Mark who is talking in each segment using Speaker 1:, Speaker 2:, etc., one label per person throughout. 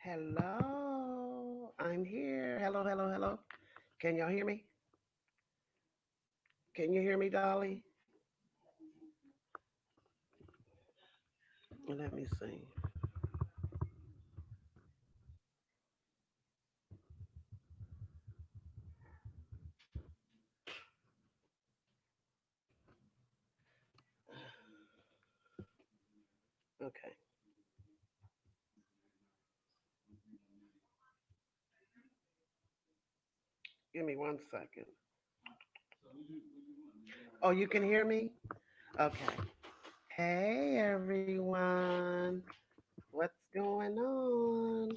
Speaker 1: Hello, I'm here. Hello, hello, hello. Can y'all hear me? Can you hear me, Dolly? Let me see. Okay, give me 1 second. Oh, you can hear me? Okay. Hey, everyone. What's going on?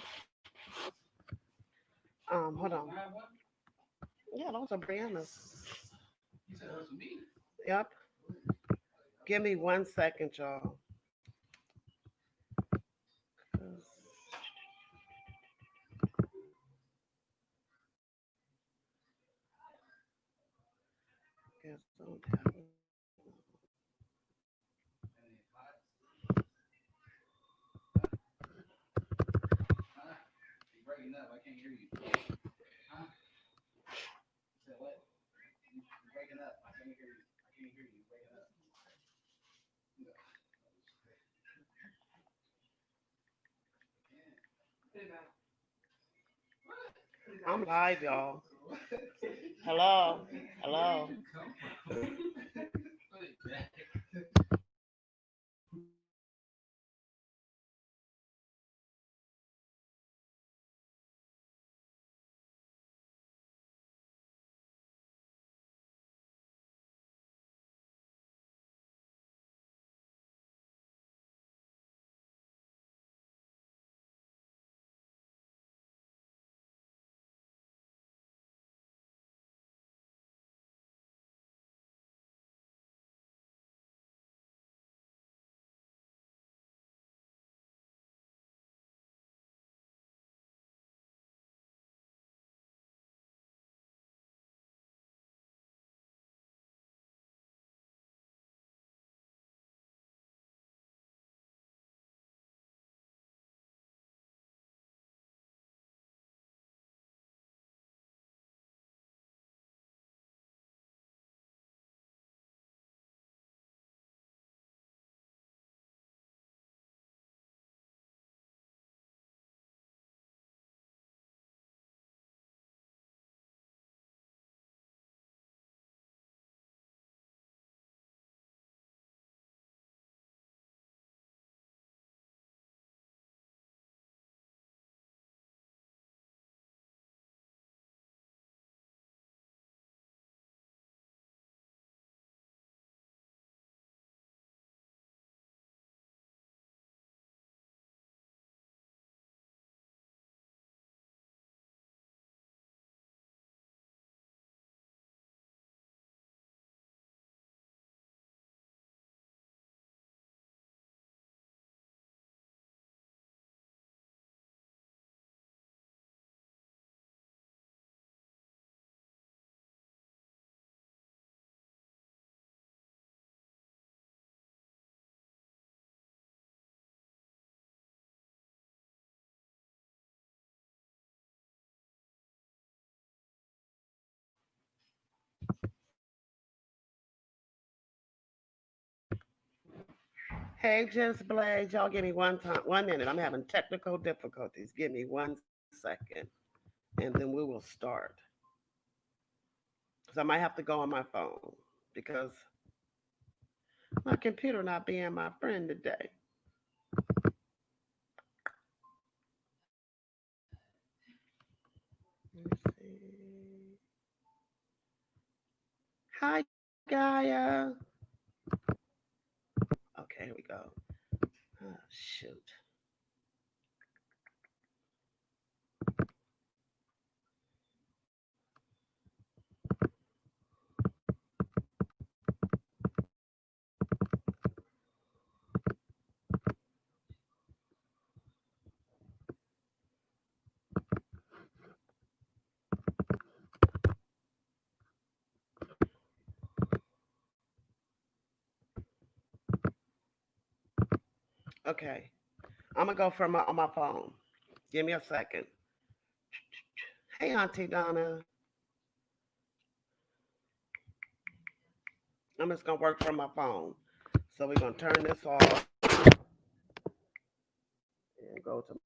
Speaker 1: Hold on. Yeah, those are Brianna's. Yep. Give me 1 second, y'all. 'Cause guess don't have it. I'm live, y'all. Hello. Hello. Hey, Just Blaze, y'all give me 1 minute. I'm having technical difficulties. Give me 1 second, and then we will start. Because I might have to go on my phone because my computer not being my friend today. Let me see. Hi, Gaia. Okay, here we go. Oh, shoot. Okay, I'm gonna go from on my phone. Give me a second. Hey, Auntie Donna. I'm just gonna work from my phone. So we're gonna turn this off and go to.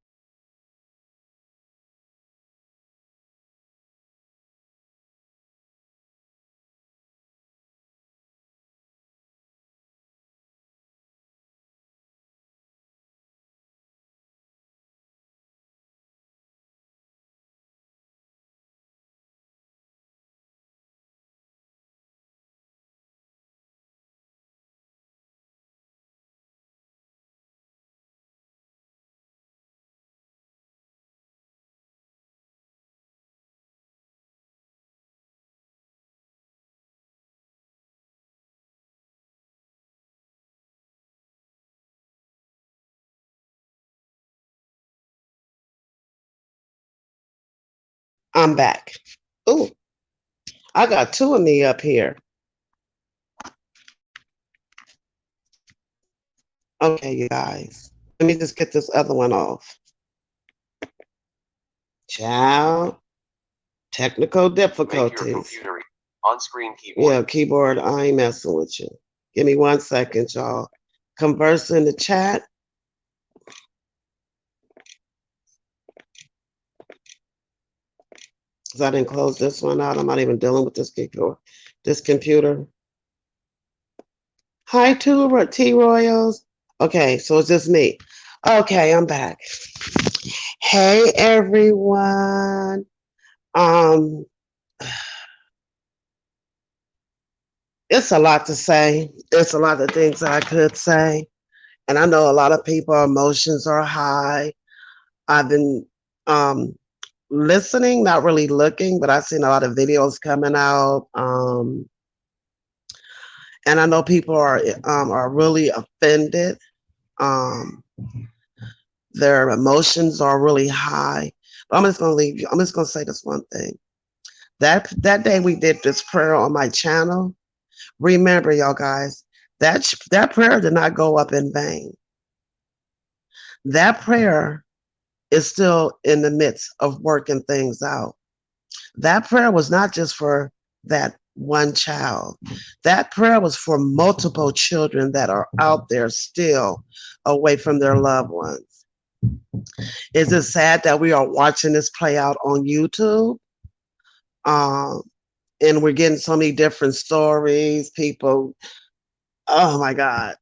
Speaker 1: I'm back. Ooh, I got two of me up here. Okay, you guys. Let me just get this other one off. Ciao. Technical difficulties. On-screen keyboard. Yeah, keyboard. I ain't messing with you. Give me 1 second, y'all. Converse in the chat. Because I didn't close this one out. I'm not even dealing with this computer. Hi, T Royals. Okay, so it's just me. Okay, I'm back. Hey, everyone. It's a lot to say. It's a lot of things that I could say. And I know a lot of people, emotions are high. I've been listening, not really looking, but I've seen a lot of videos coming out. And I know people are really offended. Um, their emotions are really high. But I'm just gonna leave you. I'm just gonna say this one thing. That day we did this prayer on my channel. Remember, y'all guys, that prayer did not go up in vain. That prayer is still in the midst of working things out. That prayer was not just for that one child. That prayer was for multiple children that are out there still away from their loved ones. Is it sad that we are watching this play out on YouTube? And we're getting so many different stories, people. Oh my God.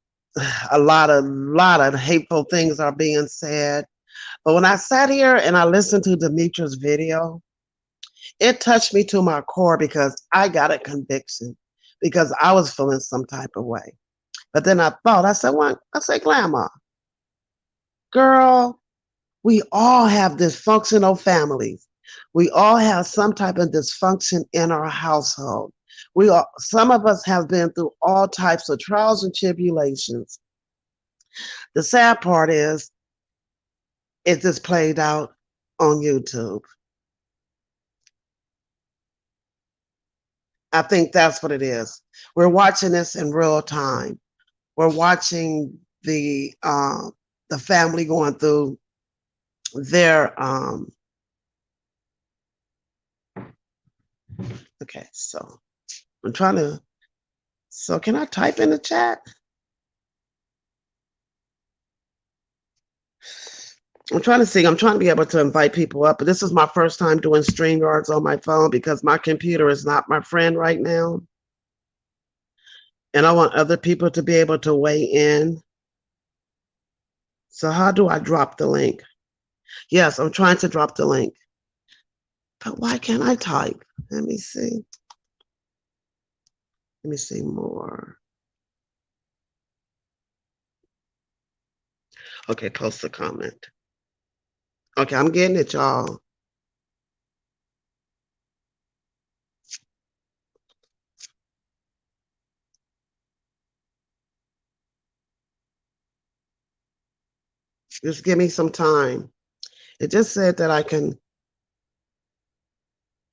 Speaker 1: A lot of hateful things are being said. But when I sat here and I listened to Demetra's video, it touched me to my core because I got a conviction because I was feeling some type of way. But then I said, what? I said, Grandma, girl, we all have dysfunctional families. We all have some type of dysfunction in our household. Some of us have been through all types of trials and tribulations. The sad part is it just played out on YouTube. I think that's what it is. We're watching this in real time. We're watching the family going through their okay, so I'm trying to so can I type in the chat? I'm trying to be able to invite people up, but this is my first time doing StreamYards on my phone because my computer is not my friend right now. And I want other people to be able to weigh in. So how do I drop the link? Yes, I'm trying to drop the link. But why can't I type? Let me see. Let me see more. Okay, post a comment. Okay, I'm getting it, y'all. Just give me some time. It just said that I can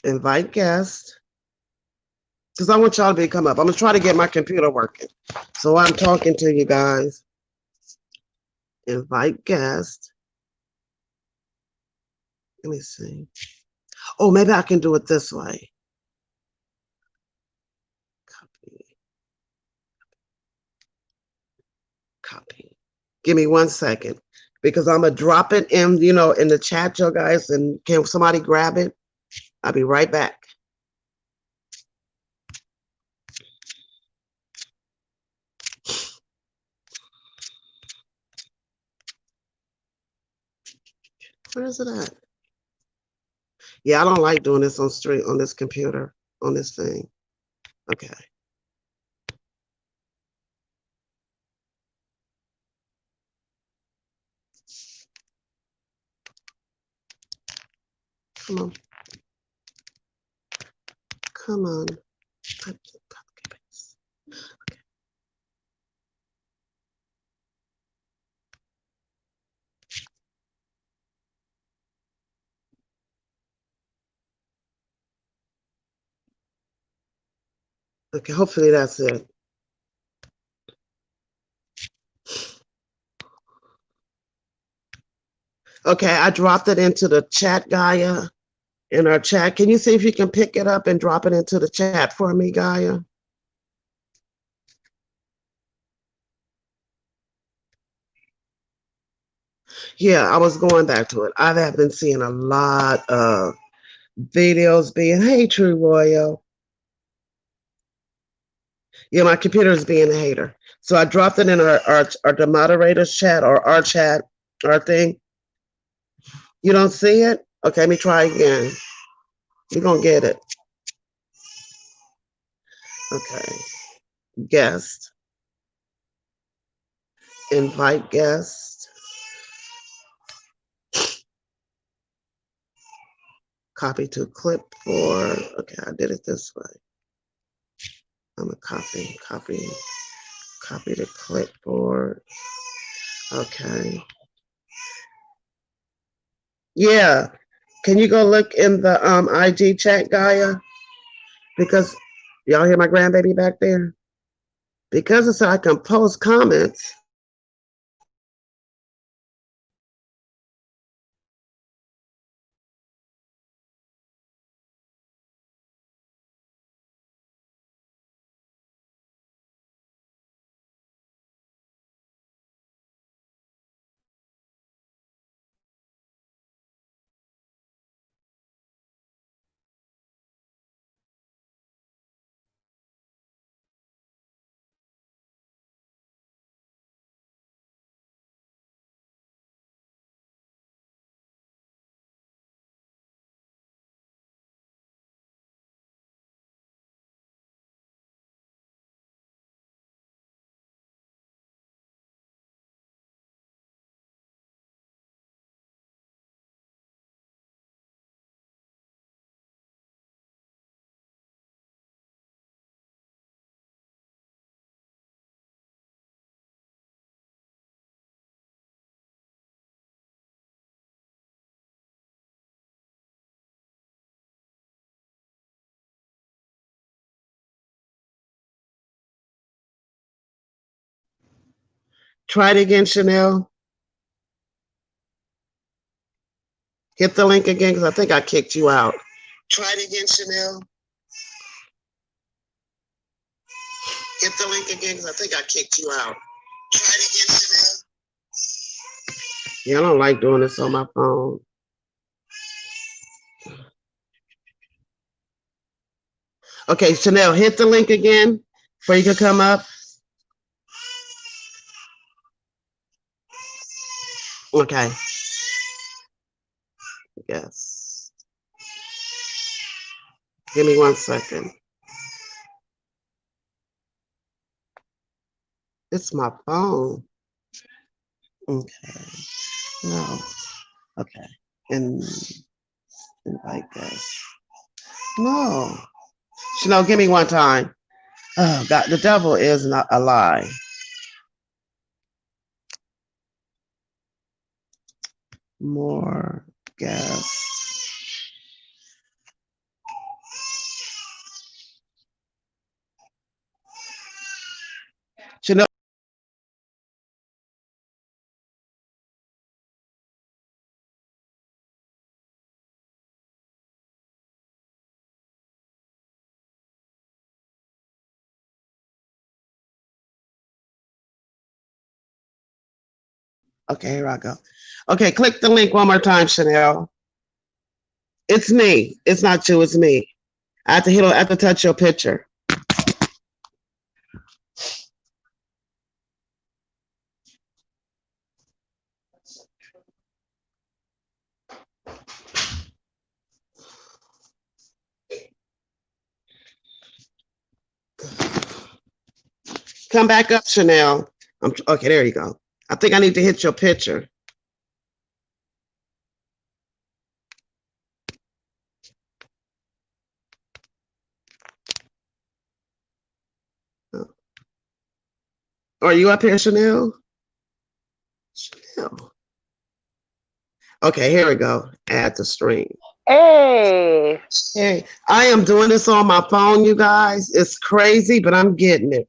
Speaker 1: invite guests because I want y'all to come up. I'm gonna try to get my computer working. So I'm talking to you guys. Invite guests. Let me see. Oh, maybe I can do it this way. Copy, copy. Give me 1 second because I'm gonna drop it in, in the chat, you guys, and can somebody grab it? I'll be right back. Where is it at? Yeah, I don't like doing this on this computer, on this thing. Okay. Come on. Come on. Okay, hopefully that's it. Okay, I dropped it into the chat, Gaia, in our chat. Can you see if you can pick it up and drop it into the chat for me, Gaia? Yeah, I was going back to it. I have been seeing a lot of videos being, hey, True Royal. Yeah, my computer is being a hater. So I dropped it in the moderator's chat or our chat, our thing. You don't see it? Okay, let me try again. You're going to get it. Okay. Guest. Invite guest. Copy to clipboard. Okay, I did it this way. I'm going to copy to clipboard. Okay. Yeah. Can you go look in the IG chat, Gaia? Because y'all hear my grandbaby back there? Because it's so I can post comments. Try it again, Chanel. Hit the link again because I think I kicked you out. Try it again, Chanel. Hit the link again because I think I kicked you out. Try it again, Chanel. Yeah, I don't like doing this on my phone. Okay, Chanel, hit the link again before you can come up. Okay. Yes. Give me 1 second. It's my phone. Okay. No. Okay. And invite guests. No. Chanel, give me one time. Oh, God, the devil is not a lie. More guests. Chanel. Okay, here I go. Okay, click the link one more time, Chanel. It's me. It's not you. It's me. I have to hit. I have to touch your picture. Come back up, Chanel. Okay. There you go. I think I need to hit your picture. Are you up here, Chanel? Chanel. Okay, here we go. Add to stream.
Speaker 2: Hey,
Speaker 1: Hey, I am doing this on my phone, you guys. It's crazy, but I'm getting it.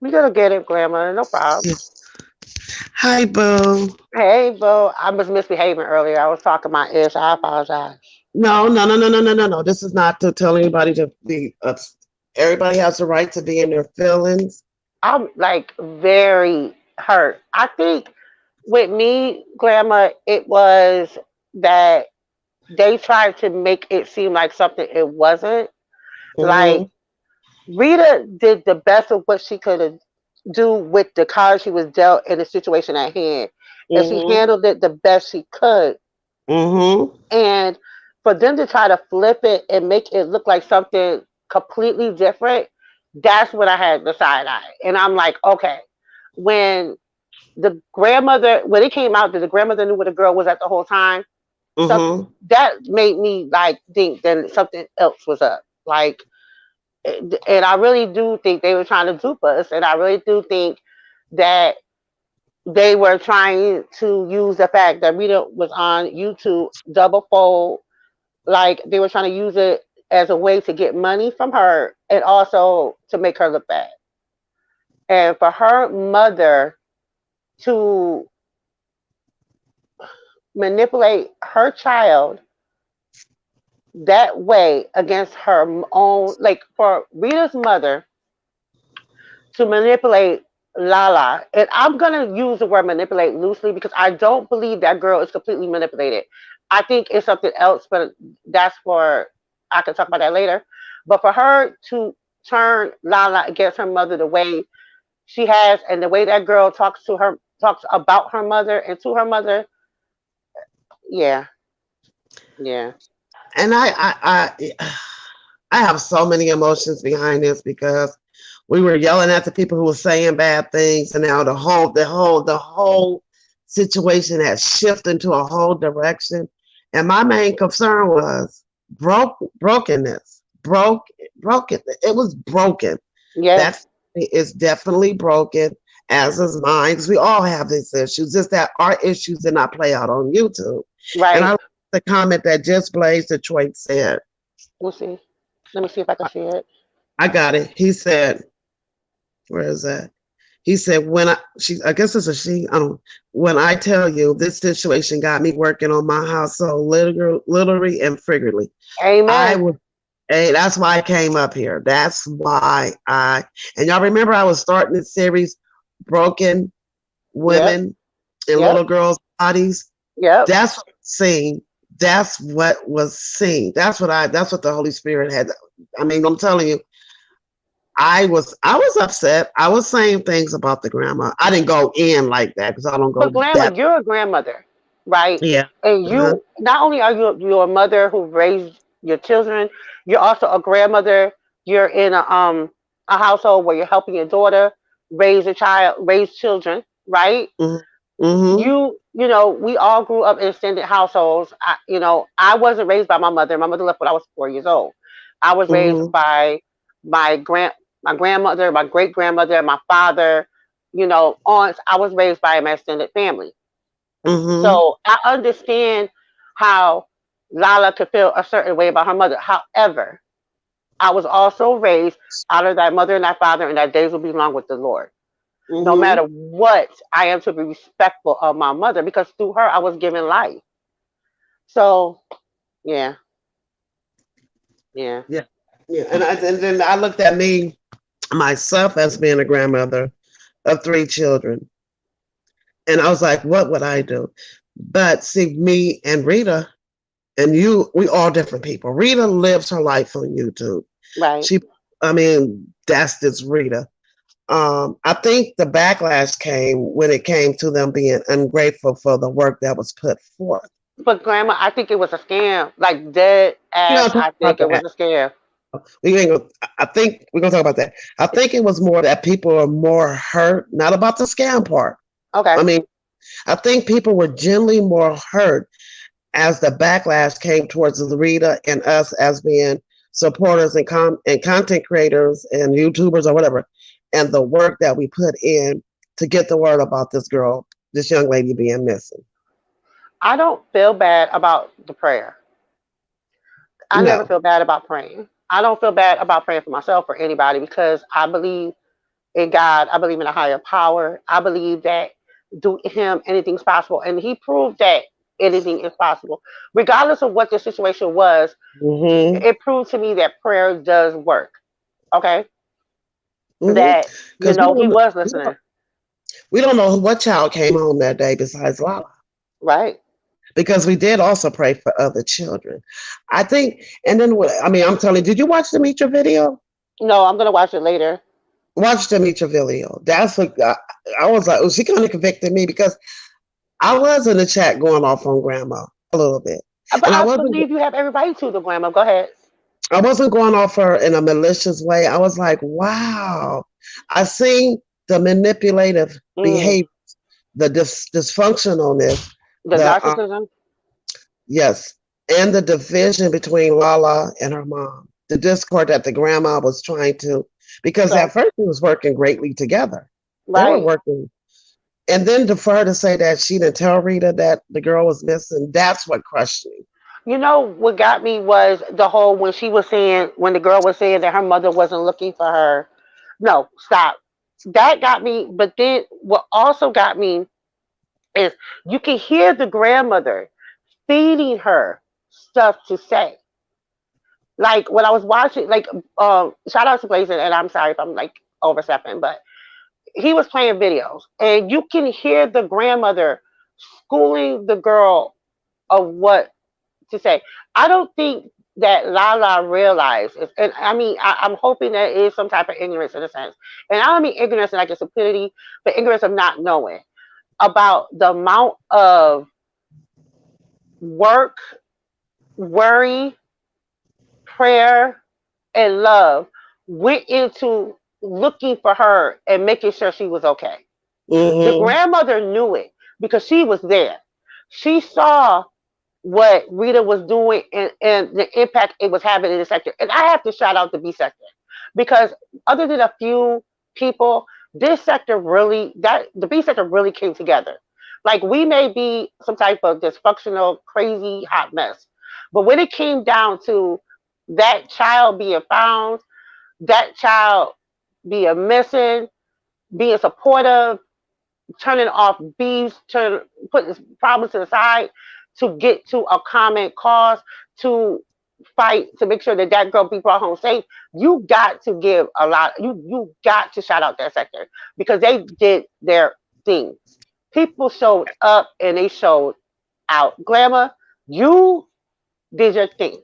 Speaker 2: we gonna get it, Grandma. No problem.
Speaker 1: Yeah. Hi, Boo.
Speaker 2: Hey, Bo. I was misbehaving earlier. I was talking my ish. I apologize.
Speaker 1: No, no, no, no, no, no, no, no. This is not to tell anybody to be upset. Everybody has the right to be in their feelings.
Speaker 2: I'm like very hurt. I think with me, Grandma, it was that they tried to make it seem like something it wasn't. Like
Speaker 1: Mm-hmm.
Speaker 2: Rita did the best of what she could do with the cards she was dealt in the situation at hand, and she
Speaker 1: Mm-hmm.
Speaker 2: handled it the best she could.
Speaker 1: Mm-hmm.
Speaker 2: And for them to try to flip it and make it look like something completely different, that's when I had the side eye. And I'm like, okay, when when it came out that the grandmother knew where the girl was at the whole time, something
Speaker 1: Mm-hmm.
Speaker 2: that made me like think that something else was up. Like, and I really do think they were trying to dupe us, and I really do think that they were trying to use the fact that Rita was on YouTube double fold, like they were trying to use it as a way to get money from her and also to make her look bad. And for her mother to manipulate her child that way against her own, like for Rita's mother to manipulate Lala, and I'm gonna use the word manipulate loosely because I don't believe that girl is completely manipulated. I think it's something else, but that's for I can talk about that later. But for her to turn Lala against her mother the way she has, and the way that girl talks about her mother and to her mother, yeah, yeah,
Speaker 1: And I have so many emotions behind this because we were yelling at the people who were saying bad things, and now the whole situation has shifted into a whole direction. And my main concern was brokenness, broken. It was broken.
Speaker 2: yes,
Speaker 1: That's is definitely broken, as is mine. Because we all have these issues. Just that our issues did not play out on YouTube. And I
Speaker 2: right.
Speaker 1: like the comment that Just Blaze Detroit said.
Speaker 2: We'll see. Let me see if I can see it.
Speaker 1: I got it. He said, "Where is that?" He said, "When I guess it's a she. I don't. When I tell you this situation got me working on my household, literally and figuratively, I
Speaker 2: Amen.
Speaker 1: was. Hey, that's why I came up here. That's why and y'all remember I was starting this series, Broken
Speaker 2: Yep.
Speaker 1: Women and
Speaker 2: Yep.
Speaker 1: Little Girls' Bodies.
Speaker 2: Yep.
Speaker 1: That's what seen. That's what was seen. That's what the Holy Spirit had. I mean, I'm telling you, I was upset. I was saying things about the grandma. I didn't go in like that because I don't
Speaker 2: But
Speaker 1: go
Speaker 2: grandma,
Speaker 1: that.
Speaker 2: you're a grandmother, right?
Speaker 1: Yeah.
Speaker 2: And
Speaker 1: Uh-huh.
Speaker 2: you not only are you a mother who raised your children, you're also a grandmother. You're in a household where you're helping your daughter raise children, right?
Speaker 1: Mm-hmm.
Speaker 2: We all grew up in extended households. I wasn't raised by my mother. My mother left when I was 4 years old. I was raised
Speaker 1: Mm-hmm.
Speaker 2: by my grand my grandmother, my great grandmother, my father, aunts. I was raised by my extended family.
Speaker 1: Mm-hmm.
Speaker 2: So I understand how Lala could feel a certain way about her mother. However, I was also raised out of thy mother and thy father, and thy days will be long with the Lord. No matter
Speaker 1: Mm-hmm.
Speaker 2: what, I am to be respectful of my mother because through her I was given life. So yeah, yeah,
Speaker 1: Yeah. Yeah. And then I looked at me myself as being a grandmother of three children. And I was like, what would I do? But see, me and Rita and you, we all different people. Rita lives her life on YouTube.
Speaker 2: Right.
Speaker 1: She, I mean, that's this Rita. I think the backlash came when it came to them being ungrateful for the work that was put forth.
Speaker 2: But grandma, I think it was a scam. Like dead
Speaker 1: We're
Speaker 2: ass,
Speaker 1: gonna talk
Speaker 2: I
Speaker 1: about
Speaker 2: think it was
Speaker 1: that.
Speaker 2: a scam.
Speaker 1: We ain't gonna, I think we're gonna talk about that. I think it was more that people are more hurt, not about the scam part. I
Speaker 2: Okay.
Speaker 1: mean, I think people were generally more hurt as the backlash came towards Rita and us as being supporters and content creators and YouTubers or whatever, and the work that we put in to get the word about this girl, this young lady being missing.
Speaker 2: I don't feel bad about the prayer. I never
Speaker 1: No.
Speaker 2: feel bad about praying. I don't feel bad about praying for myself or anybody because I believe in God. I believe in a higher power. I believe that through Him anything's possible, and He proved that anything is possible, regardless of what the situation was.
Speaker 1: Mm-hmm.
Speaker 2: It proved to me that prayer does work. Okay,
Speaker 1: Mm-hmm.
Speaker 2: that
Speaker 1: Because
Speaker 2: He was listening.
Speaker 1: we don't know what child came home that day besides Lala.
Speaker 2: Right?
Speaker 1: Because we did also pray for other children. I think, and then I mean, I'm telling you, did you watch the Mitra video?
Speaker 2: No, I'm gonna watch it later.
Speaker 1: Watch the Mitra video. That's what I was like. Oh, she kind of convicted me because I was in the chat going off on grandma a little bit,
Speaker 2: But
Speaker 1: and
Speaker 2: I believe you have every right to the grandma. Go ahead.
Speaker 1: I wasn't going off her in a malicious way. I was like, wow, I seen the manipulative
Speaker 2: Mm,
Speaker 1: behavior, the dysfunctionalness,
Speaker 2: the
Speaker 1: the
Speaker 2: narcissism.
Speaker 1: yes, and the division between Lala and her mom, the discord that the grandma was trying to, because
Speaker 2: So
Speaker 1: at first they was working greatly together. They were
Speaker 2: right.
Speaker 1: working. And then for her to say that she didn't tell Rita that the girl was missing, that's what crushed me.
Speaker 2: You know what got me was the whole when she was saying when the girl was saying that her mother wasn't looking for her. No, stop. That got me. But then what also got me is you can hear the grandmother feeding her stuff to say. Like when I was watching, like shout out to Blazing, and I'm sorry if I'm like overstepping, but he was playing videos, and you can hear the grandmother schooling the girl of what to say. I don't think that Lala realizes, and I mean, I'm hoping that it is some type of ignorance in a sense. And I don't mean ignorance like a stupidity, but ignorance of not knowing about the amount of work, worry, prayer, and love went into looking for her and making sure she was okay. The
Speaker 1: Mm-hmm.
Speaker 2: grandmother knew it because she was there. She saw what Rita was doing and the impact it was having in the sector. And I have to shout out the B sector because other than a few people, this sector really that the B sector really came together. Like we may be some type of dysfunctional, crazy hot mess, but when it came down to that child being found, that child being missing, being supportive, turning off beefs, putting problems to the side to get to a common cause to fight to make sure that that girl be brought home safe. You got to give a lot. You got to shout out that sector because they did their thing. People showed up and they showed out. Glamour, you did your thing.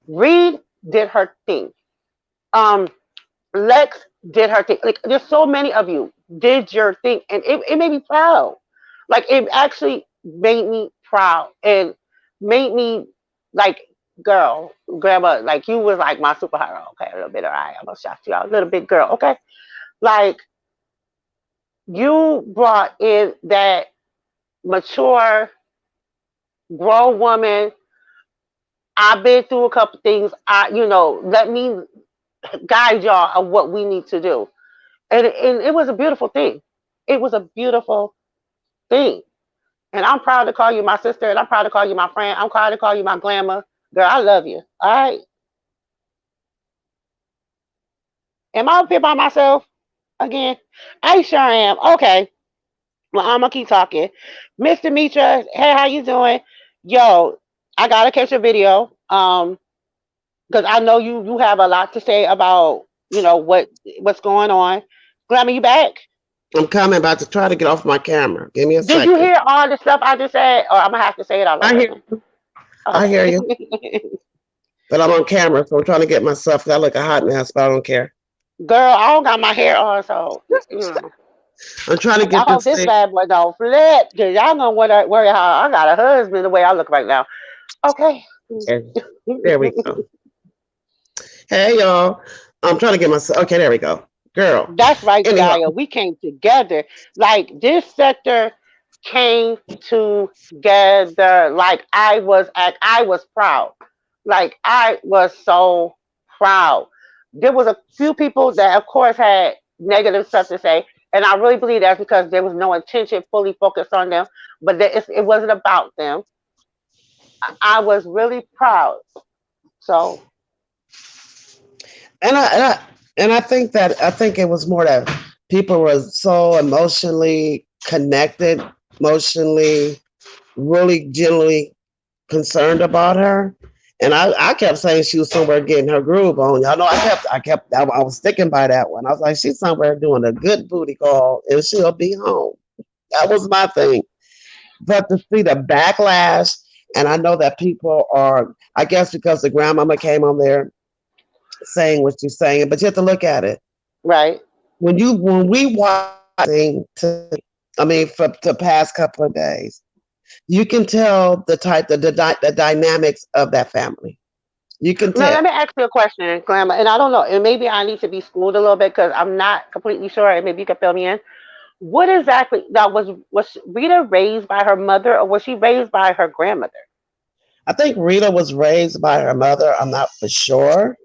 Speaker 2: Reed did her thing. Um, Lex did her thing. Like there's so many of you did your thing, and it made me proud. Like it actually made me proud and made me like, girl, grandma, like you was like my superhero. Okay, a little bit. All right, I'm gonna shout you out a little bit, girl. Okay, like you brought in that mature, grown woman. I've been through a couple things. Let me guide y'all of what we need to do. And it was a beautiful thing. It was a beautiful thing. And I'm proud to call you my sister, and I'm proud to call you my friend. I'm proud to call you my glamour. Girl, I love you. All right. Am I up here by myself again? I sure am. Okay. Well, I'm gonna keep talking. Mr. Mitra, hey, how you doing? Yo, I gotta catch a video. Because I know you have a lot to say about what's going on. Glamour, you back?
Speaker 1: I'm coming, about to try to get off my camera. Give me a
Speaker 2: Did you
Speaker 1: second.
Speaker 2: hear all the stuff I just said? Or I'm gonna have to say it all
Speaker 1: I
Speaker 2: over
Speaker 1: hear
Speaker 2: again.
Speaker 1: I hear
Speaker 2: Okay.
Speaker 1: you, but I'm on camera, so I'm trying to get myself. I look a hot mess, but I don't care.
Speaker 2: Girl, I don't got my hair on, so
Speaker 1: I'm trying to
Speaker 2: I
Speaker 1: get
Speaker 2: hope
Speaker 1: this
Speaker 2: this
Speaker 1: thing.
Speaker 2: bad boy don't flip. Cause y'all gonna worry how I got a husband the way I look right now. Okay.
Speaker 1: And there we go. Hey y'all, I'm trying to get myself. Okay, there we go, girl.
Speaker 2: That's right,
Speaker 1: Anyhow,
Speaker 2: Jaya. We came together. Like this sector came together. I was proud. Like I was so proud. There was a few people that of course had negative stuff to say. And I really believe that's because there was no intention fully focused on them. But it wasn't about them. I was really proud. So
Speaker 1: and I think that I think it was more that people were so emotionally connected, emotionally, really genuinely concerned about her. And I kept saying she was somewhere getting her groove on. Y'all know I was sticking by that one. I was like, she's somewhere doing a good booty call and she'll be home. That was my thing. But to see the backlash, and I know that people are, I guess because the grandmama came on there saying what she's saying, but you have to look at it.
Speaker 2: right.
Speaker 1: When we watching to, I mean, for the past couple of days, you can tell the dynamics of that family. You can
Speaker 2: Now, let me
Speaker 1: tell.
Speaker 2: ask you a question, Grandma. And I don't know, and maybe I need to be schooled a little bit because I'm not completely sure, and maybe you can fill me in. What exactly now was Rita raised by her mother, or was she raised by her grandmother?
Speaker 1: I think Rita was raised by her mother. I'm not for sure,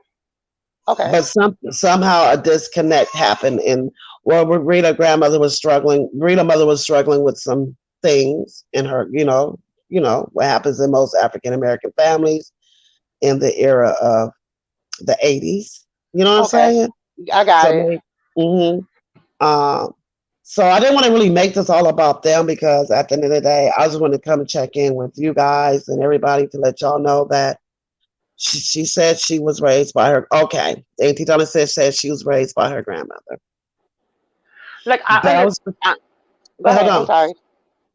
Speaker 2: Okay,
Speaker 1: but somehow a disconnect happened. In well, Rita grandmother was struggling. Rita mother was struggling with some things in her. What happens in most African American families in the era of the 80s. You know what I'm
Speaker 2: okay,
Speaker 1: saying?
Speaker 2: I got
Speaker 1: So
Speaker 2: it.
Speaker 1: maybe. hmm Um, so I didn't want to really make this all about them because at the end of the day, I just want to come check in with you guys and everybody to let y'all know that she said she was raised by her. Okay, Auntie Donna said she was raised by her grandmother.
Speaker 2: Like I
Speaker 1: But I
Speaker 2: under.
Speaker 1: was,
Speaker 2: Go
Speaker 1: but hold
Speaker 2: ahead. I'm
Speaker 1: on.
Speaker 2: sorry.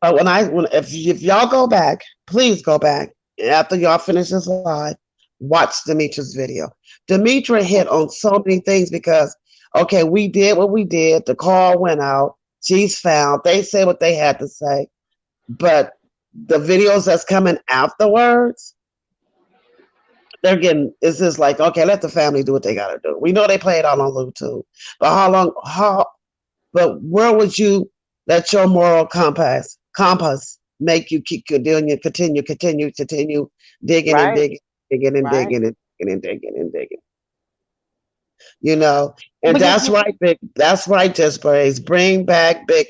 Speaker 1: But if y'all go back, please go back after y'all finish this live. Watch Demetra's video. Demetra hit on so many things because okay, we did what we did. The call went out. She's found. They said what they had to say, but the videos that's coming afterwards, they're getting. It's just like okay, let the family do what they got to do. We know they play it all on YouTube, but how long? How but where would you let your moral compass make you keep doing continue digging and
Speaker 2: Right,
Speaker 1: digging, digging and
Speaker 2: right.
Speaker 1: digging and digging and digging and digging? You know, and
Speaker 2: But
Speaker 1: that's right, big. That's right, just praise. Bring back Big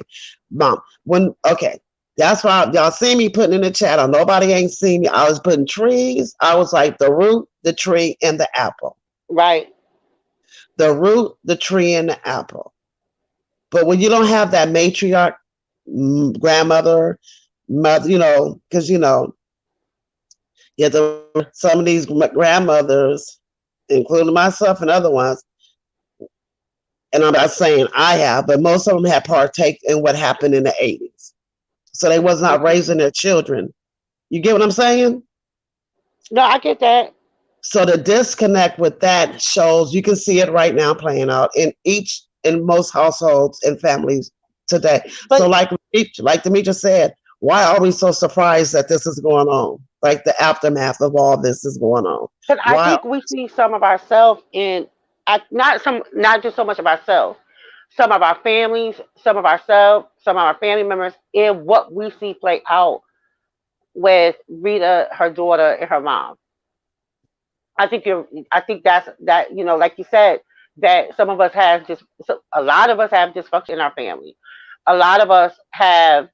Speaker 1: Mom. When okay, that's why y'all see me putting in the chat. Nobody ain't seen me. I was putting trees. I was like the root, the tree, and the apple.
Speaker 2: right,
Speaker 1: The root, the tree, and the apple. But when you don't have that matriarch grandmother, mother, because you have to remember some of these grandmothers, including myself and other ones, and I'm not saying I have, but most of them had partake in what happened in the 80s. So they was not
Speaker 2: hmm.
Speaker 1: raising their children. You get what I'm saying?
Speaker 2: No, I get that.
Speaker 1: So the disconnect with that shows you can see it right now playing out in most households and families today.
Speaker 2: But
Speaker 1: So like Demetra said, why are we so surprised that this is going on? Like the aftermath of all this is going on.
Speaker 2: but I
Speaker 1: Why?
Speaker 2: think we see some of ourselves in not just so much of ourselves, some of our families, some of ourselves, some of our family members in what we see play out with Rita, her daughter, and her mom. I think you're. I think that's that. Like you said, that some of us have just. A lot of us have dysfunction in our family. A lot of us have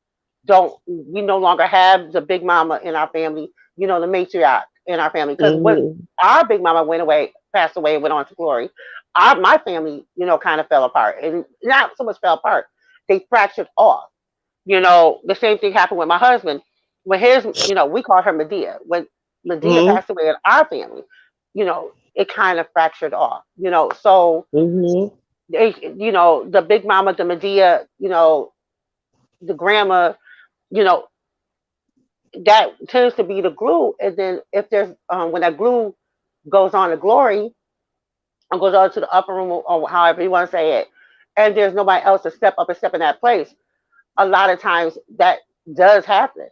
Speaker 2: don't. We no longer have the big mama in our family. The matriarch in our family because when
Speaker 1: Mm-hmm,
Speaker 2: our big mama went away, passed away, and went on to glory, my family, kind of fell apart, and not so much fell apart. They fractured off. The same thing happened with my husband. When we call her Medea. When Medea
Speaker 1: mm-hmm,
Speaker 2: passed away in our family, it kind of fractured off. So
Speaker 1: mm-hmm.
Speaker 2: The big mama, the Medea, the grandma, you know, that tends to be the glue. And then if there's when that glue goes on to glory and goes on to the upper room or however you want to say it, and there's nobody else to step up and step in that place, a lot of times that does happen.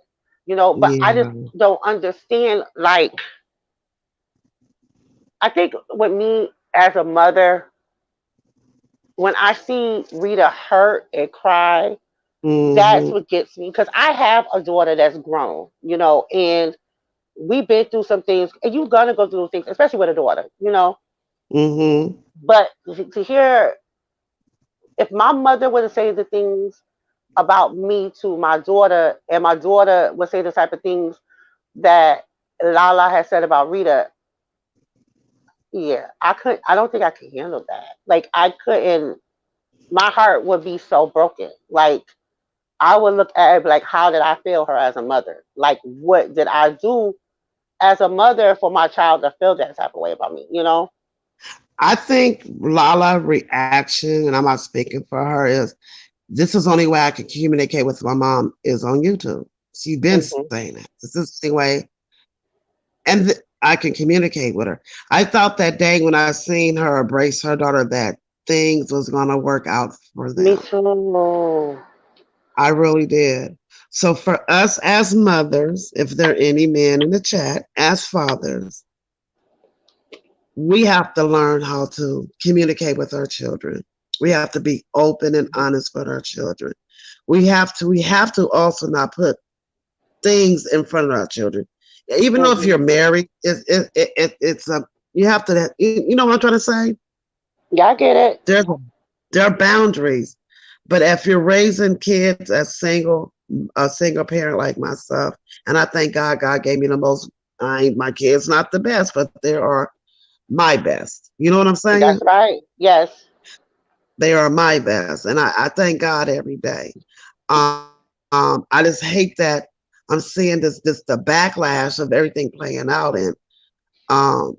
Speaker 2: But I just
Speaker 1: Yeah.
Speaker 2: don't understand. Like, I think with me as a mother, when I see Rita hurt and cry, that's
Speaker 1: Mm-hmm.
Speaker 2: what gets me. Because I have a daughter that's grown, and we've been through some things, and you're gonna go through things, especially with a daughter.
Speaker 1: Mm-hmm.
Speaker 2: But to hear, if my mother would have said the things about me to my daughter, and my daughter would say the type of things that Lala has said about Rita, yeah, I couldn't. I don't think I could handle that. Like, I couldn't. My heart would be so broken. Like, I would look at it like, how did I fail her as a mother? Like, what did I do as a mother for my child to feel that type of way about me?
Speaker 1: I think Lala reaction, and I'm not speaking for her, is this is the only way I can communicate with my mom is on YouTube. She's been
Speaker 2: Hmm.
Speaker 1: saying that. This is the only way, and I can communicate with her. I thought that day when I seen her embrace her daughter that things was gonna work out for
Speaker 2: Me
Speaker 1: them.
Speaker 2: too.
Speaker 1: I really did. So for us as mothers, if there are any men in the chat, as fathers, we have to learn how to communicate with our children. We have to be open and honest with our children. We have to also not put things in front of our children. Even though if
Speaker 2: Hmm.
Speaker 1: you're married, it's a you have to you know what I'm trying to say?
Speaker 2: Yeah, I get it.
Speaker 1: There's there are boundaries. But if you're raising kids as a single parent like myself, and I thank God gave me the most. My kids not the best, but they are my best. You know what I'm saying?
Speaker 2: That's right. Yes.
Speaker 1: They are my best, and I thank God every day. I just hate that I'm seeing this the backlash of everything playing out, and um,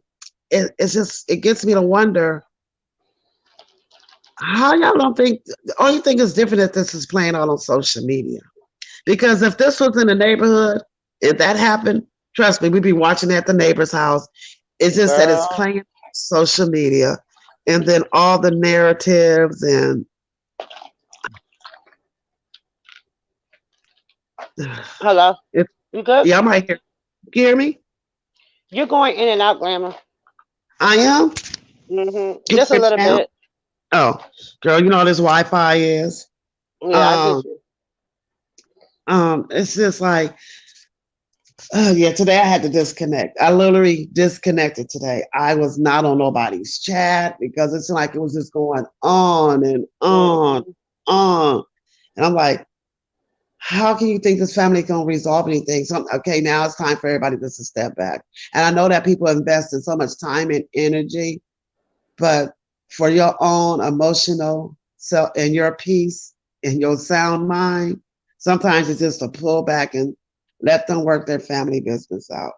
Speaker 1: it gets me to wonder how y'all don't think. The only thing is different that this is playing out on social media. Because if this was in the neighborhood, if that happened, trust me, we'd be watching at the neighbor's house. It's just that it's
Speaker 2: Girl.
Speaker 1: playing on social media, and then all the narratives and
Speaker 2: Hello.
Speaker 1: it,
Speaker 2: You good?
Speaker 1: yeah, I'm right here. You hear me?
Speaker 2: You're going in and out, Glamour.
Speaker 1: I am. Can you
Speaker 2: Just a
Speaker 1: hear me
Speaker 2: little
Speaker 1: now?
Speaker 2: bit.
Speaker 1: Oh, girl, you know how this Wi-Fi is.
Speaker 2: Yeah, I
Speaker 1: Um,
Speaker 2: get you.
Speaker 1: it's just like, yeah. Today I had to disconnect. I literally disconnected today. I was not on nobody's chat because it's like it was just going on and on,
Speaker 2: Hmm.
Speaker 1: on, and I'm like, how can you think this family can resolve anything? So, okay, now it's time for everybody to just step back. And I know that people invest in so much time and energy, but for your own emotional self and your peace and your sound mind, sometimes it's just to pull back and let them work their family business out.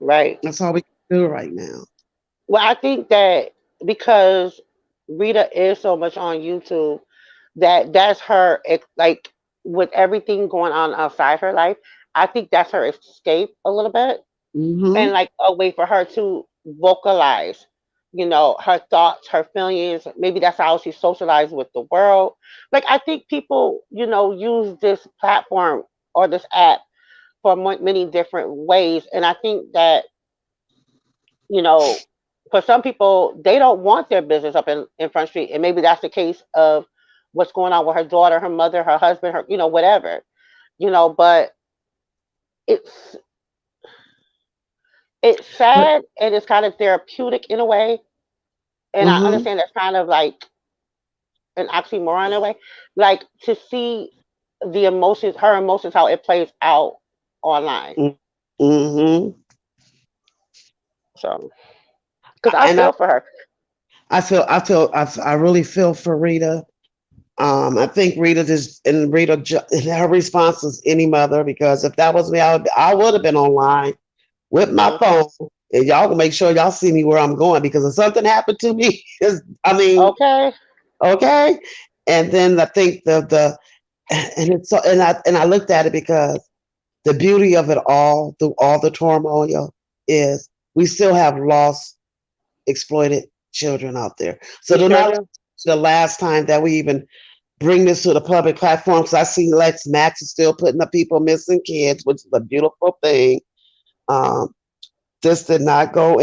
Speaker 2: Right.
Speaker 1: That's all we can do right now.
Speaker 2: Well, I think that because Rita is so much on YouTube, that's her like, with everything going on outside her life. I think that's her escape a little bit, and
Speaker 1: Mm-hmm.
Speaker 2: like a way for her to vocalize, her thoughts, her feelings. Maybe that's how she socializes with the world. Like, I think people, use this platform or this app for many different ways, and I think that, you know, for some people, they don't want their business up in Front Street. And maybe that's the case of what's going on with her daughter, her mother, her husband, her, whatever, but it's it's
Speaker 1: But
Speaker 2: sad, and it's kind of therapeutic in a way. And I
Speaker 1: mm-hmm.
Speaker 2: understand that's kind of like an oxymoron in a way. Like, to see the emotions, her emotions, how it plays out online.
Speaker 1: Mm-hmm.
Speaker 2: So, because I
Speaker 1: And
Speaker 2: feel for her.
Speaker 1: I really feel for Rita. I think Rita just and her response was any mother because if that was me, I would have been online with my
Speaker 2: Hmm.
Speaker 1: phone and y'all can make sure y'all see me where I'm going because if something happened to me, I mean,
Speaker 2: Okay.
Speaker 1: Okay. And then I think the and it's so and I looked at it because the beauty of it all through all the turmoil is we still have lost exploited children out there. So
Speaker 2: We
Speaker 1: do
Speaker 2: sure
Speaker 1: not
Speaker 2: do.
Speaker 1: the last time that we even bring this to the public platform because I see Lex Max is still putting up people missing kids, which is a beautiful thing. Um, this did not go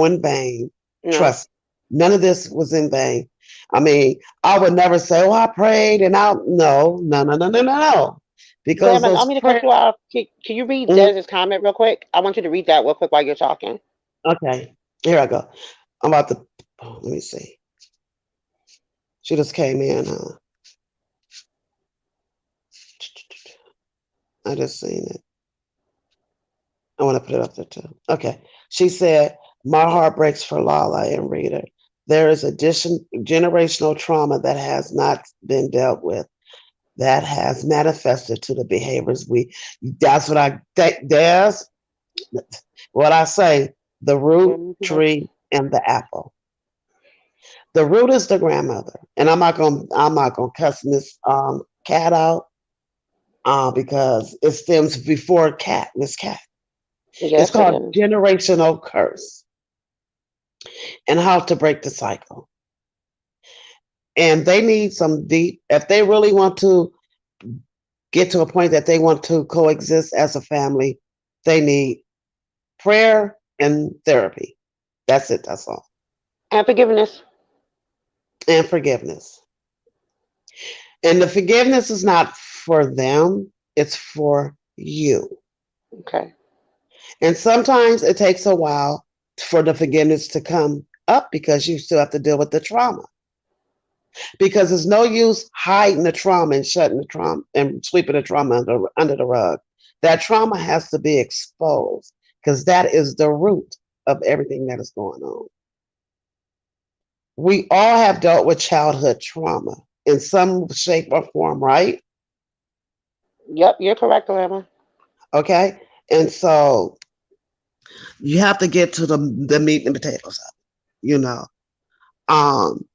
Speaker 1: in vain.
Speaker 2: No.
Speaker 1: Trust me. None of this was in vain. I mean, I would never say, "Oh, I prayed," and I no, no, no, no, no, no, no, because
Speaker 2: Grandma, allow
Speaker 1: those
Speaker 2: me to cut
Speaker 1: prayers.
Speaker 2: you off. Can you read
Speaker 1: Mm,
Speaker 2: Dez's comment real quick? I want you to read that real quick while you're talking.
Speaker 1: okay, here I go. I'm about to. Oh, let me see. She just came in. I just seen it. I want to put it up there too. Okay. She said, "My heart breaks for Lala and Rita. There is generational trauma that has not been dealt with, that has manifested to the behaviors we." That's what I think. There's what I say: the root,
Speaker 2: Hmm.
Speaker 1: tree, and the apple. The root is the grandmother, and I'm not gonna cuss Miss Cat out because it stems before Cat Miss Cat. It's
Speaker 2: Yes, it
Speaker 1: called
Speaker 2: is.
Speaker 1: generational curse and how to break the cycle. And they need some deep, if they really want to get to a point that they want to coexist as a family, they need prayer and therapy. That's it, that's all.
Speaker 2: And forgiveness.
Speaker 1: And forgiveness. And the forgiveness is not for them, it's for you.
Speaker 2: Okay.
Speaker 1: And sometimes it takes a while for the forgiveness to come up because you still have to deal with the trauma. Because there's no use hiding the trauma and shutting the trauma and sweeping the trauma under the rug. That trauma has to be exposed because that is the root of everything that is going on. We all have dealt with childhood trauma in some shape or form, right?
Speaker 2: Yep, you're correct, Grandma.
Speaker 1: Okay. And so you have to get to the meat and potatoes of it, you know. Um,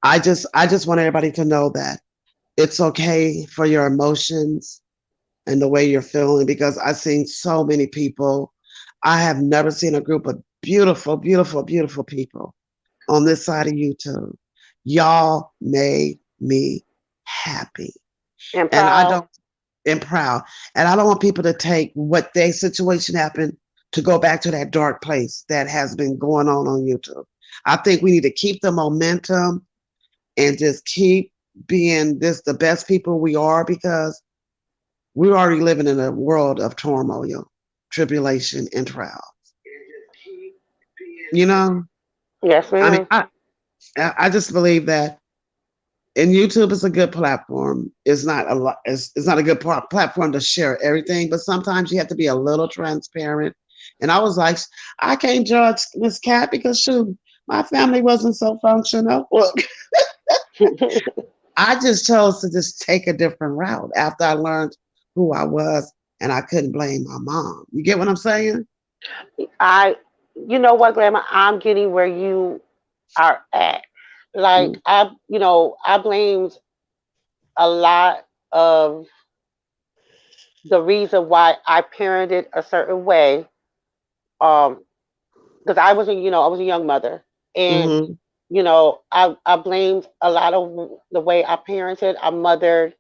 Speaker 1: I just want everybody to know that it's okay for your emotions and the way you're feeling because I've seen so many people. I have never seen a group of beautiful, beautiful, beautiful people on this side of YouTube. Y'all made me happy.
Speaker 2: And
Speaker 1: And I
Speaker 2: proud.
Speaker 1: don't and proud. And I don't want people to take what their situation happened to go back to that dark place that has been going on YouTube. I think we need to keep the momentum and just keep being this the best people we are because we're already living in a world of turmoil, tribulation, and trial. You know,
Speaker 2: Yes,
Speaker 1: I mean,
Speaker 2: ma'am.
Speaker 1: I just believe that, and YouTube is a good platform. It's not a lot. It's not a good platform to share everything, but sometimes you have to be a little transparent. And I was like, I can't judge Miss Cat because shoot, my family wasn't so functional. Look, I just chose to just take a different route after I learned who I was, and I couldn't blame my mom. You get what I'm saying?
Speaker 2: I, you know what, Grandma? I'm getting where you are at.
Speaker 1: Mm,
Speaker 2: Like I blamed a lot of the reason why I parented a certain way. Um, because I was a young mother, and
Speaker 1: mm-hmm,
Speaker 2: I blamed a lot of the way I parented, I mothered,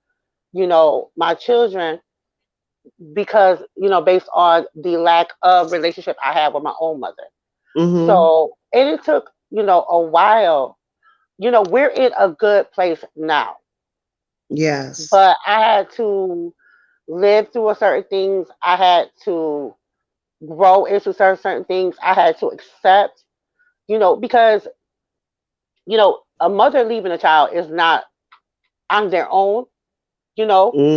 Speaker 2: my children because based on the lack of relationship I had with my own mother.
Speaker 1: mm-hmm.
Speaker 2: So, and it took a while. We're in a good place now,
Speaker 1: Yes.
Speaker 2: but I had to live through a certain things. I had to grow into certain things. I had to accept, because a mother leaving a child is not on their own,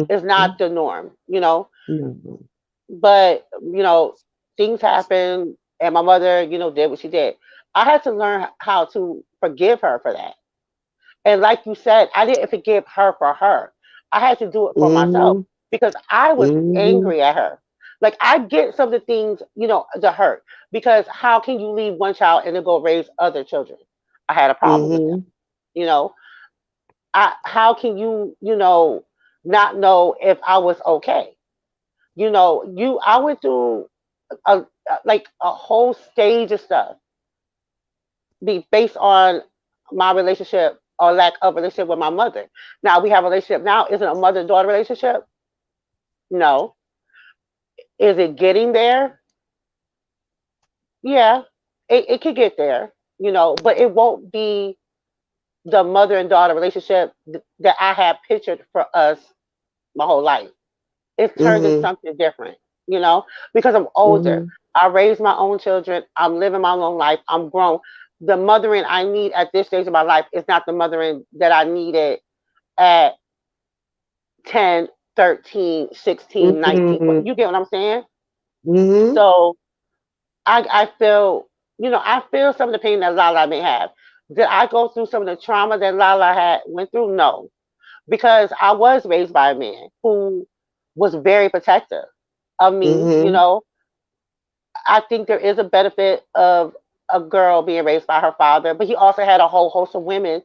Speaker 2: is
Speaker 1: Mm-hmm.
Speaker 2: not the norm,
Speaker 1: No.
Speaker 2: but things happen and my mother, did what she did. I had to learn how to forgive her for that. And like you said, I didn't forgive her for her. I had to do it for myself
Speaker 1: Mm-hmm.
Speaker 2: because I was
Speaker 1: Mm-hmm.
Speaker 2: angry at her. Like I get some of the things, the hurt. Because how can you leave one child and then go raise other children? I had a problem with that.
Speaker 1: Mm-hmm.
Speaker 2: You know, how can you, not know if I was okay? I went through like a whole stage of stuff be based on my relationship or lack of relationship with my mother. Now we have a relationship now. Is it a mother daughter relationship? No. Is it getting there? Yeah, it could get there, but it won't be the mother and daughter relationship that I had pictured for us my whole life. It's turned into
Speaker 1: Mhm.
Speaker 2: something different, because I'm older.
Speaker 1: Mhm.
Speaker 2: I raised my own children. I'm living my own life. I'm grown. The mothering I need at this stage of my life is not the mothering that I needed at 10, 13, 16, 19.
Speaker 1: Mhm.
Speaker 2: You get what I'm saying?
Speaker 1: Mhm.
Speaker 2: So I feel, I feel some of the pain that Lala may have. Did I go through some of the trauma that Lala had went through? No, because I was raised by a man who was very protective of me.
Speaker 1: Mhm.
Speaker 2: I think there is a benefit of a girl being raised by her father, but he also had a whole host of women,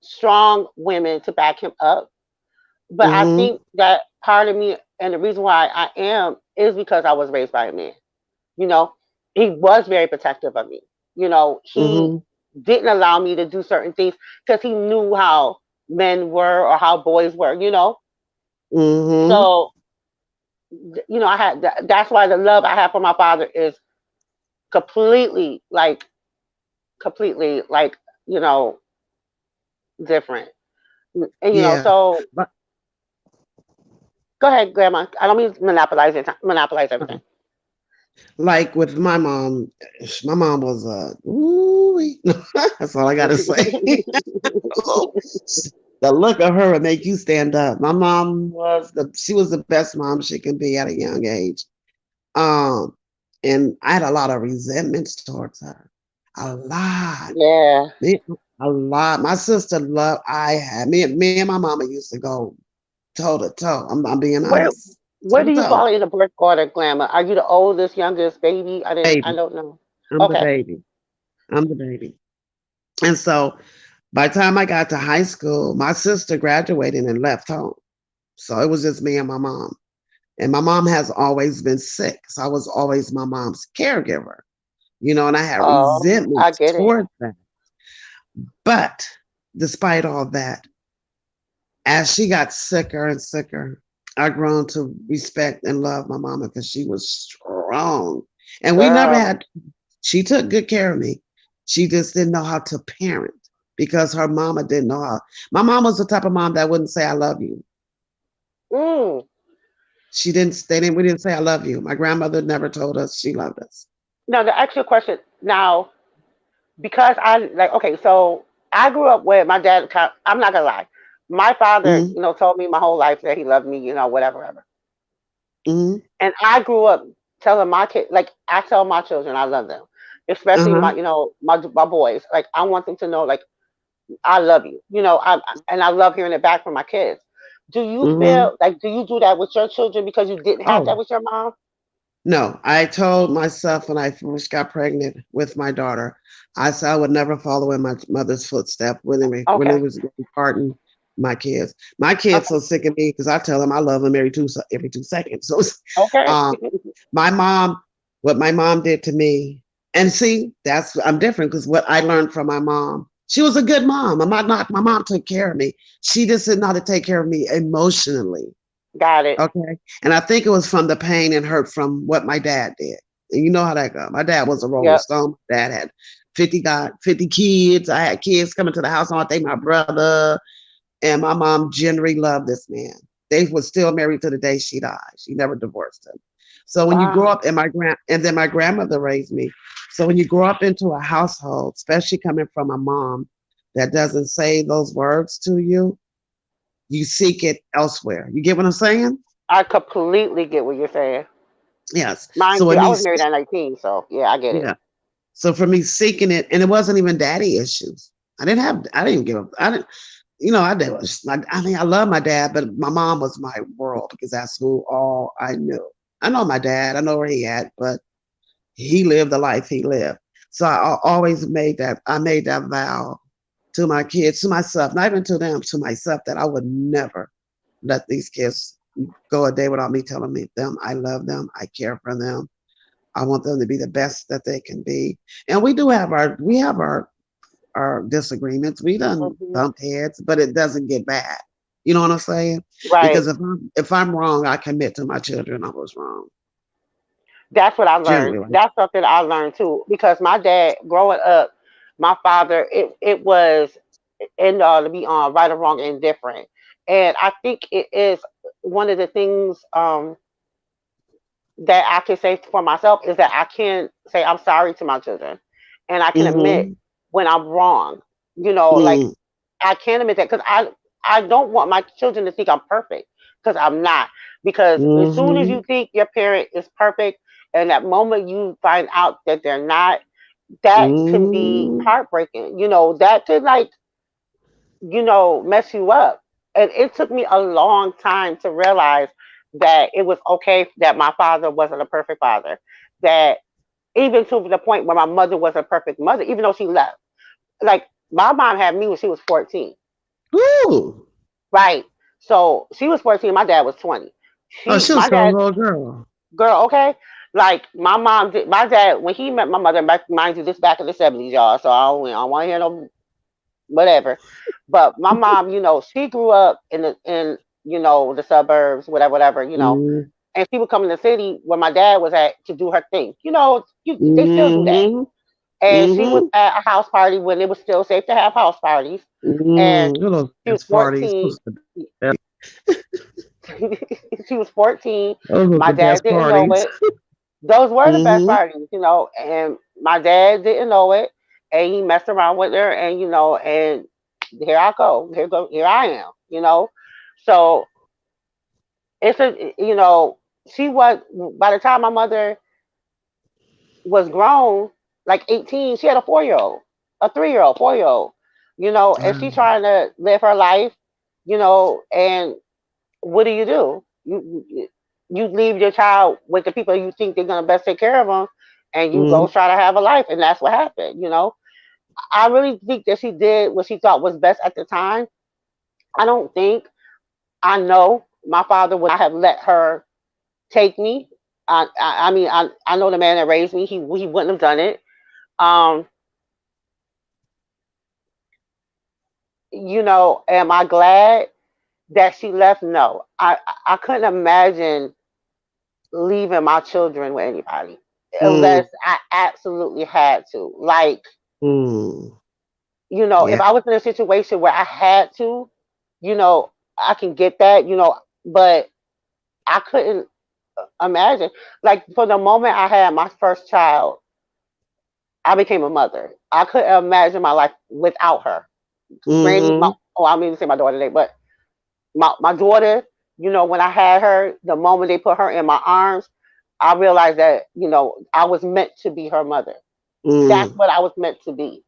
Speaker 2: strong women, to back him up. But I
Speaker 1: Mhm.
Speaker 2: think that part of me and the reason why I am is because I was raised by a man. You know, he was very protective of me. He
Speaker 1: Mhm.
Speaker 2: didn't allow me to do certain things because he knew how men were or how boys were.
Speaker 1: Mhm.
Speaker 2: So I had that's why the love I have for my father is completely completely you know different. And
Speaker 1: Yeah.
Speaker 2: so
Speaker 1: But
Speaker 2: go ahead, Grandma. I don't mean to monopolize your time, monopolize everything.
Speaker 1: like with my mom was ooh, that's all I gotta say. The look of her would make you stand up. My mom she was the best mom she can be at a young age. Um, and I had a lot of resentments towards her. A lot.
Speaker 2: Yeah.
Speaker 1: Me- a lot. My sister loved I had me and my mama used to go toe to toe. I'm being
Speaker 2: Where
Speaker 1: honest.
Speaker 2: where
Speaker 1: Toe
Speaker 2: do
Speaker 1: to
Speaker 2: you
Speaker 1: toe.
Speaker 2: fall in the birth order, Glamour? Are you the oldest, youngest, baby? I
Speaker 1: Baby.
Speaker 2: don't know.
Speaker 1: I'm the
Speaker 2: Okay.
Speaker 1: baby. I'm the baby. And so by the time I got to high school, my sister graduated and left home. So it was just me and my mom. And my mom has always been sick. So I was always my mom's caregiver, and I had
Speaker 2: Oh,
Speaker 1: resentment
Speaker 2: I get it.
Speaker 1: towards that. But despite all that, as she got sicker and sicker, I grown to respect and love my mama because she was strong. And we never
Speaker 2: Girl.
Speaker 1: had, she took good care of me. She just didn't know how to parent because her mama didn't know how. My mom was the type of mom that wouldn't say, I love you.
Speaker 2: Mm.
Speaker 1: We didn't say, I love you. My grandmother never told us she loved us.
Speaker 2: Now to ask you a question. Now, because okay, so I grew up with my dad. I'm not gonna lie. My father,
Speaker 1: Mm-hmm.
Speaker 2: told me my whole life that he loved me, whatever, whatever.
Speaker 1: Mm-hmm.
Speaker 2: And I grew up telling my kid, like I tell my children, I love them, especially
Speaker 1: Uh-huh.
Speaker 2: my boys. Like I want them to know, like I love you. And I love hearing it back from my kids. Do you
Speaker 1: Mm-hmm.
Speaker 2: feel like do you do that with your children because you didn't have that
Speaker 1: Oh,
Speaker 2: with your mom?
Speaker 1: no, I told myself when I first got pregnant with my daughter, I said I would never follow in my mother's footsteps when it
Speaker 2: Okay.
Speaker 1: was regarding my kids. My kids
Speaker 2: Okay.
Speaker 1: so sick of me because I tell them I love them every 2 seconds. So,
Speaker 2: Okay.
Speaker 1: um, my mom, what my mom did to me, and see, I'm different because what I learned from my mom, she was a good mom. My mom took care of me. She just didn't know how to take care of me emotionally.
Speaker 2: Got it.
Speaker 1: Okay. And I think it was from the pain and hurt from what my dad did. And you know how that goes. My dad was a rolling
Speaker 2: Yep.
Speaker 1: stone. My dad had 50 kids. I had kids coming to the house. I think my brother and my mom generally loved this man. They were still married to the day she died. She never divorced him. So when you grow
Speaker 2: Wow.
Speaker 1: up, and then my grandmother raised me. So when you grow up into a household, especially coming from a mom that doesn't say those words to you seek it elsewhere. You get what I'm saying?
Speaker 2: I completely get what you're saying.
Speaker 1: Yes.
Speaker 2: Mind
Speaker 1: So
Speaker 2: you,
Speaker 1: when
Speaker 2: I
Speaker 1: me,
Speaker 2: was married at 19, so yeah, I get it.
Speaker 1: yeah. So for me seeking it, and it wasn't even daddy issues. I didn't give up. I didn't, I did. I mean, I love my dad, but my mom was my world because that's who all I knew. I know my dad. I know where he at, but he lived the life he lived. So I always I made that vow to my kids, to myself, not even to them, to myself, that I would never let these kids go a day without me telling me them I love them, I care for them, I want them to be the best that they can be. And we have our disagreements. We done
Speaker 2: Hmm.
Speaker 1: bumped heads, but it doesn't get bad. You know what I'm saying?
Speaker 2: Right.
Speaker 1: Because if I'm wrong, I commit to my children I was wrong.
Speaker 2: That's what I learned.
Speaker 1: Generally, like,
Speaker 2: That's something I learned too. Because my dad, growing up, my father, it was in to be on right or wrong, indifferent. And I think it is one of the things that I can say for myself is that I can say I'm sorry to my children, and I can admit
Speaker 1: mm-hmm,
Speaker 2: when I'm wrong. You know, like
Speaker 1: mm,
Speaker 2: I can admit that because I don't want my children to think I'm perfect because I'm not. Because as soon as
Speaker 1: mm-hmm,
Speaker 2: you think your parent is perfect, and that moment you find out that they're not, that can be
Speaker 1: mm,
Speaker 2: heartbreaking. You know, that could like mess you up. And it took me a long time to realize that it was okay that my father wasn't a perfect father. That even to the point where my mother was a perfect mother, even though she left. Like my mom had me when she was 14.
Speaker 1: ooh.
Speaker 2: Right. So she was 14, my dad was 20.
Speaker 1: Oh, she was
Speaker 2: My
Speaker 1: still a
Speaker 2: dad,
Speaker 1: little girl.
Speaker 2: girl, okay? Like my mom did, my dad, when he met my mother, mind you, this back in the 70s, y'all. So I don't want to hear no whatever. But my mom, she grew up in the suburbs, whatever.
Speaker 1: Mm,
Speaker 2: And she would come in the city where my dad was at to do her thing. They still do that.
Speaker 1: mm-hmm,
Speaker 2: And she was
Speaker 1: mm-hmm,
Speaker 2: at a house party when it was still safe to have house parties. And
Speaker 1: mm. Those
Speaker 2: she was
Speaker 1: dance parties.
Speaker 2: 14. She was 14.
Speaker 1: Those were
Speaker 2: My
Speaker 1: the
Speaker 2: dad
Speaker 1: best
Speaker 2: didn't know
Speaker 1: parties.
Speaker 2: it. Those were the best
Speaker 1: Mm-hmm.
Speaker 2: parties. And my dad didn't know it. And he messed around with her, and here I go. Here I am. So she was, by the time my mother was grown, like 18, she had a 4 year old, a 3 year old, 4 year old, and she
Speaker 1: Wow.
Speaker 2: trying to live her life, and what do? You leave your child with the people you think they're gonna best take care of them, and you
Speaker 1: Mm,
Speaker 2: go try to have a life, and that's what happened. I really think that she did what she thought was best at the time. I don't think I know my father would not have let her take me. I mean I know the man that raised me. He wouldn't have done it. Um, am I glad that she left? No, I couldn't imagine leaving my children with anybody unless
Speaker 1: mm,
Speaker 2: I absolutely had to. Like,
Speaker 1: mm.
Speaker 2: if
Speaker 1: Yeah.
Speaker 2: I was in a situation where I had to, I can get that, but I couldn't imagine. Like, for the moment I had my first child, I became a mother. I couldn't imagine my life without her. Granny,
Speaker 1: Mm-hmm.
Speaker 2: I don't mean to say my daughter today, but my daughter, when I had her, the moment they put her in my arms, I realized that, I was meant to be her mother. That's
Speaker 1: Mm.
Speaker 2: what I was meant to be.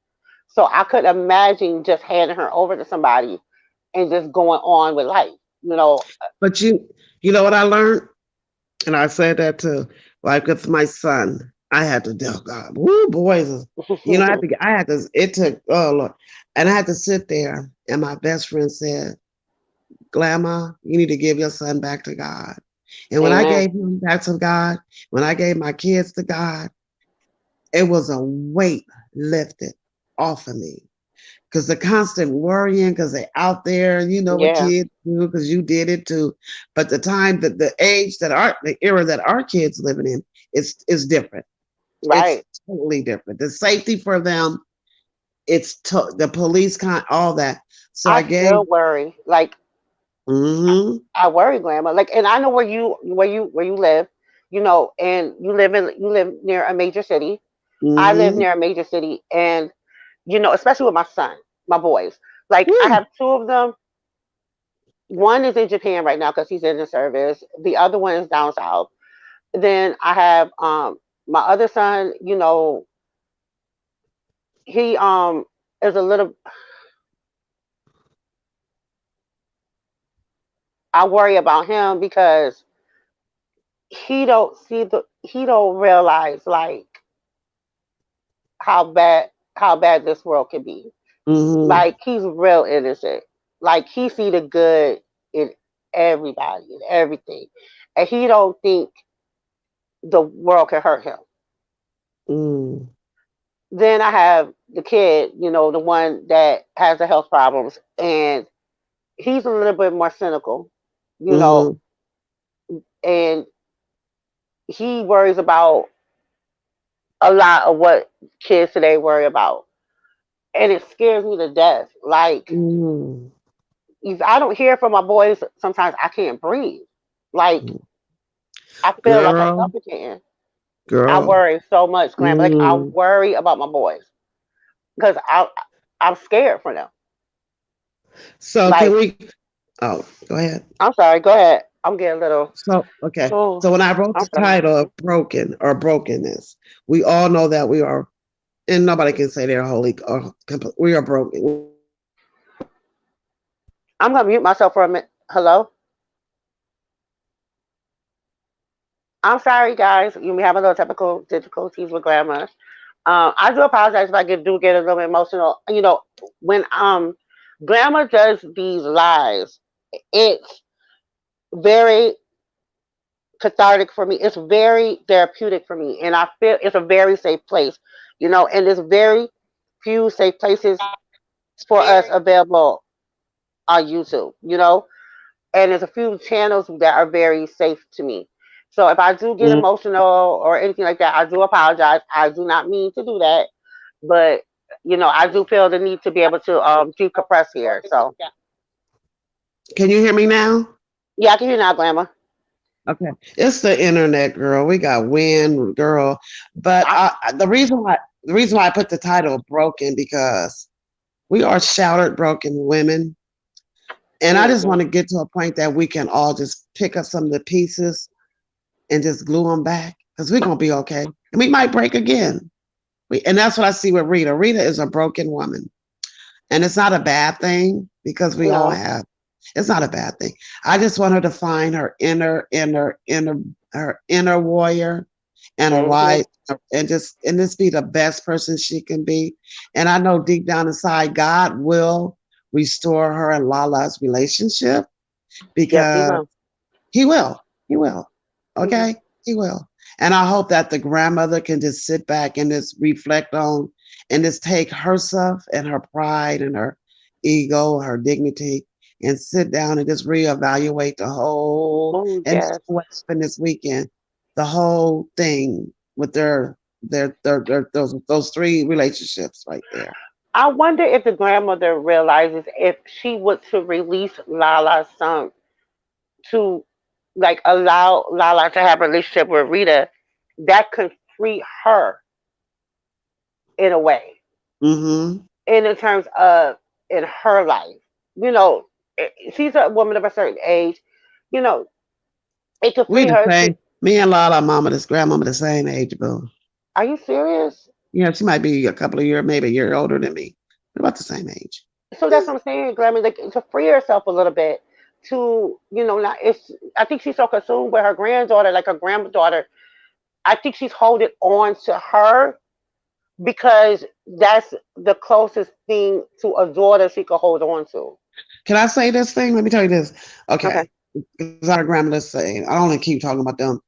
Speaker 2: So I could imagine just handing her over to somebody and just going on with life. You know,
Speaker 1: But you know what I learned? And I said that to, like, with my son. I had to, oh God, woo, boys. I had to, it took, oh Lord. And I had to sit there, and my best friend said, Grandma, you need to give your son back to God. And when I
Speaker 2: amen.
Speaker 1: gave him back to God, when I gave my kids to God, it was a weight lifted off of me. Because the constant worrying, because they're out there, you know what
Speaker 2: Yeah,
Speaker 1: kids do, because you did it too. But the age the era that our kids living in is different. It's
Speaker 2: right.
Speaker 1: totally different. The safety for them, the police all that. So
Speaker 2: I
Speaker 1: I gave,
Speaker 2: still worry. Like,
Speaker 1: mm-hmm,
Speaker 2: I worry, Grandma. Like, and I know where you live, and you live near a major city. I live
Speaker 1: mm-hmm,
Speaker 2: near a major city, and especially with my son, my boys. Like, I
Speaker 1: woo,
Speaker 2: have two of them. One is in Japan right now because he's in the service. The other one is down south. Then I have my other son. He is a little. I worry about him because he don't realize like how bad this world can be.
Speaker 1: Mm-hmm.
Speaker 2: Like he's real innocent. Like he see the good in everybody and everything, and he don't think the world can hurt him.
Speaker 1: Mm.
Speaker 2: Then I have the kid, the one that has the health problems, and he's a little bit more cynical, you know,
Speaker 1: Mm-hmm.
Speaker 2: and he worries about a lot of what kids today worry about, and it scares me to death. Like
Speaker 1: Mm-hmm.
Speaker 2: if I don't hear from my boys, sometimes I can't breathe. Like I feel like I'm
Speaker 1: Girl,
Speaker 2: suffocating. I
Speaker 1: girl.
Speaker 2: worry so much, Glam. Like I
Speaker 1: Mm.
Speaker 2: worry about my boys because I'm scared for them.
Speaker 1: So can
Speaker 2: Like
Speaker 1: we? Oh, go ahead.
Speaker 2: I'm sorry. Go ahead. I'm getting a little.
Speaker 1: So okay.
Speaker 2: Oh,
Speaker 1: So when I wrote
Speaker 2: I'm
Speaker 1: the
Speaker 2: sorry.
Speaker 1: title of "Broken" or "Brokenness," we all know that we are, and nobody can say they're holy or we are broken. We are broken.
Speaker 2: I'm gonna mute myself for a minute. Hello. I'm sorry, guys. You may have a little technical difficulties with grammar. I do apologize if I do get a little emotional. When grammar does these lives, it's very cathartic for me. It's very therapeutic for me, and I feel it's a very safe place. And there's very few safe places for us available on YouTube. And there's a few channels that are very safe to me. So if I do get
Speaker 1: Mm.
Speaker 2: emotional or anything like that, I do apologize. I do not mean to do that, but I do feel the need to be able to decompress here. So
Speaker 1: Can you hear me now?
Speaker 2: yeah, I can hear you now, Glamour.
Speaker 1: Okay, it's the internet, girl. We got wind, girl. But
Speaker 2: I,
Speaker 1: the reason why I put the title "Broken" because we are shattered, broken women, and I just
Speaker 2: hmm
Speaker 1: want to get to a point that we can all just pick up some of the pieces and just glue them back because we're gonna be okay, and we might break again. And that's what I see with Rita. Rita is a broken woman, and it's not a bad thing because we all
Speaker 2: no,
Speaker 1: have. It's not a bad thing. I just want her to find her her inner warrior and a
Speaker 2: hmm
Speaker 1: rise and just be the best person she can be. And I know deep down inside, God will restore her and Lala's relationship
Speaker 2: yes, he
Speaker 1: because
Speaker 2: will.
Speaker 1: he will. He will.
Speaker 2: hmm
Speaker 1: Okay? He will. And I hope that the grandmother can just sit back and just reflect on and just take herself and her pride and her ego, her dignity, and sit down and just reevaluate the whole
Speaker 2: Oh
Speaker 1: and
Speaker 2: yes.
Speaker 1: that's what happened this weekend. The whole thing with those three relationships right there.
Speaker 2: I wonder if the grandmother realizes if she were to release Lala's son to like allow Lala to have a relationship with Rita, that could free her in a way,
Speaker 1: Mm-hmm.
Speaker 2: in terms of in her life. You know, she's a woman of a certain age. You know, it could
Speaker 1: We
Speaker 2: free
Speaker 1: the
Speaker 2: her to.
Speaker 1: same. Me and Lala, mama, this grandmama, the same age, boo.
Speaker 2: Are you serious?
Speaker 1: Yeah, she might be a couple of years, maybe a year older than me. We're about the same age.
Speaker 2: So that's what I'm saying, Grammy. Like to free herself a little bit to, not. It's. I think she's so consumed with her granddaughter, like her granddaughter. I think she's holding on to her because that's the closest thing to a daughter she could hold on to.
Speaker 1: Can I say this thing? Let me tell you this.
Speaker 2: Okay.
Speaker 1: Okay. Because our grandmother's saying, I don't want to keep talking about them,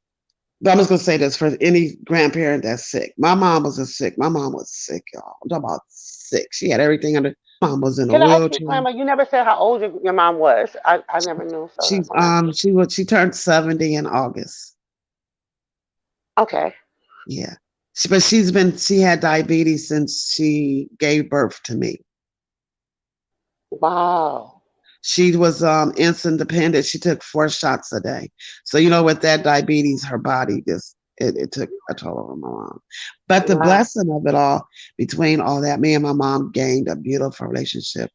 Speaker 1: but I'm just going to say this for any grandparent that's sick. My mom was sick. My mom was sick, y'all. I'm talking about sick. She had everything under. Mom was in a
Speaker 2: Can I ask you,
Speaker 1: wheelchair.
Speaker 2: Grandma? You never said how old your mom was. I never knew, so that's
Speaker 1: She's
Speaker 2: why I'm asking.
Speaker 1: she turned 70 in August.
Speaker 2: Okay.
Speaker 1: Yeah. But she had diabetes since she gave birth to me.
Speaker 2: Wow.
Speaker 1: She was insulin dependent. She took 4 shots a day. So with that diabetes, her body just it took a toll on my mom. But the
Speaker 2: Wow.
Speaker 1: blessing of it all, between all that, me and my mom gained a beautiful relationship.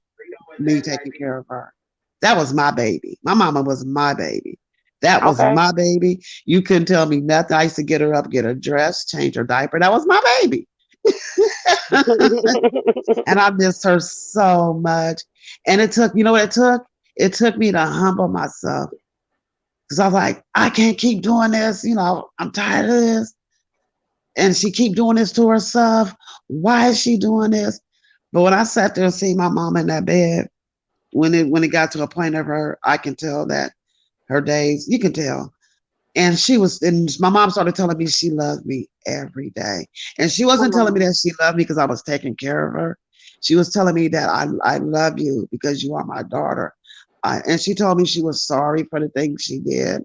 Speaker 1: Me taking care of her. That was my baby. My mama was my baby. That was
Speaker 2: Okay.
Speaker 1: my baby. You couldn't tell me nothing. I used to get her up, get her dressed, change her diaper. That was my baby. And I miss her so much. And it took, you know what it took? It took me to humble myself because I was like, I can't keep doing this. I'm tired of this. And she keep doing this to herself. Why is she doing this? But when I sat there and see my mom in that bed, when it got to a point of her, I can tell that her days, you can tell. And my mom started telling me she loved me every day. And she wasn't telling me
Speaker 2: Oh,
Speaker 1: that she loved me because I was taking care of her. She was telling me that I love you because you are my daughter. And she told me she was sorry for the things she did.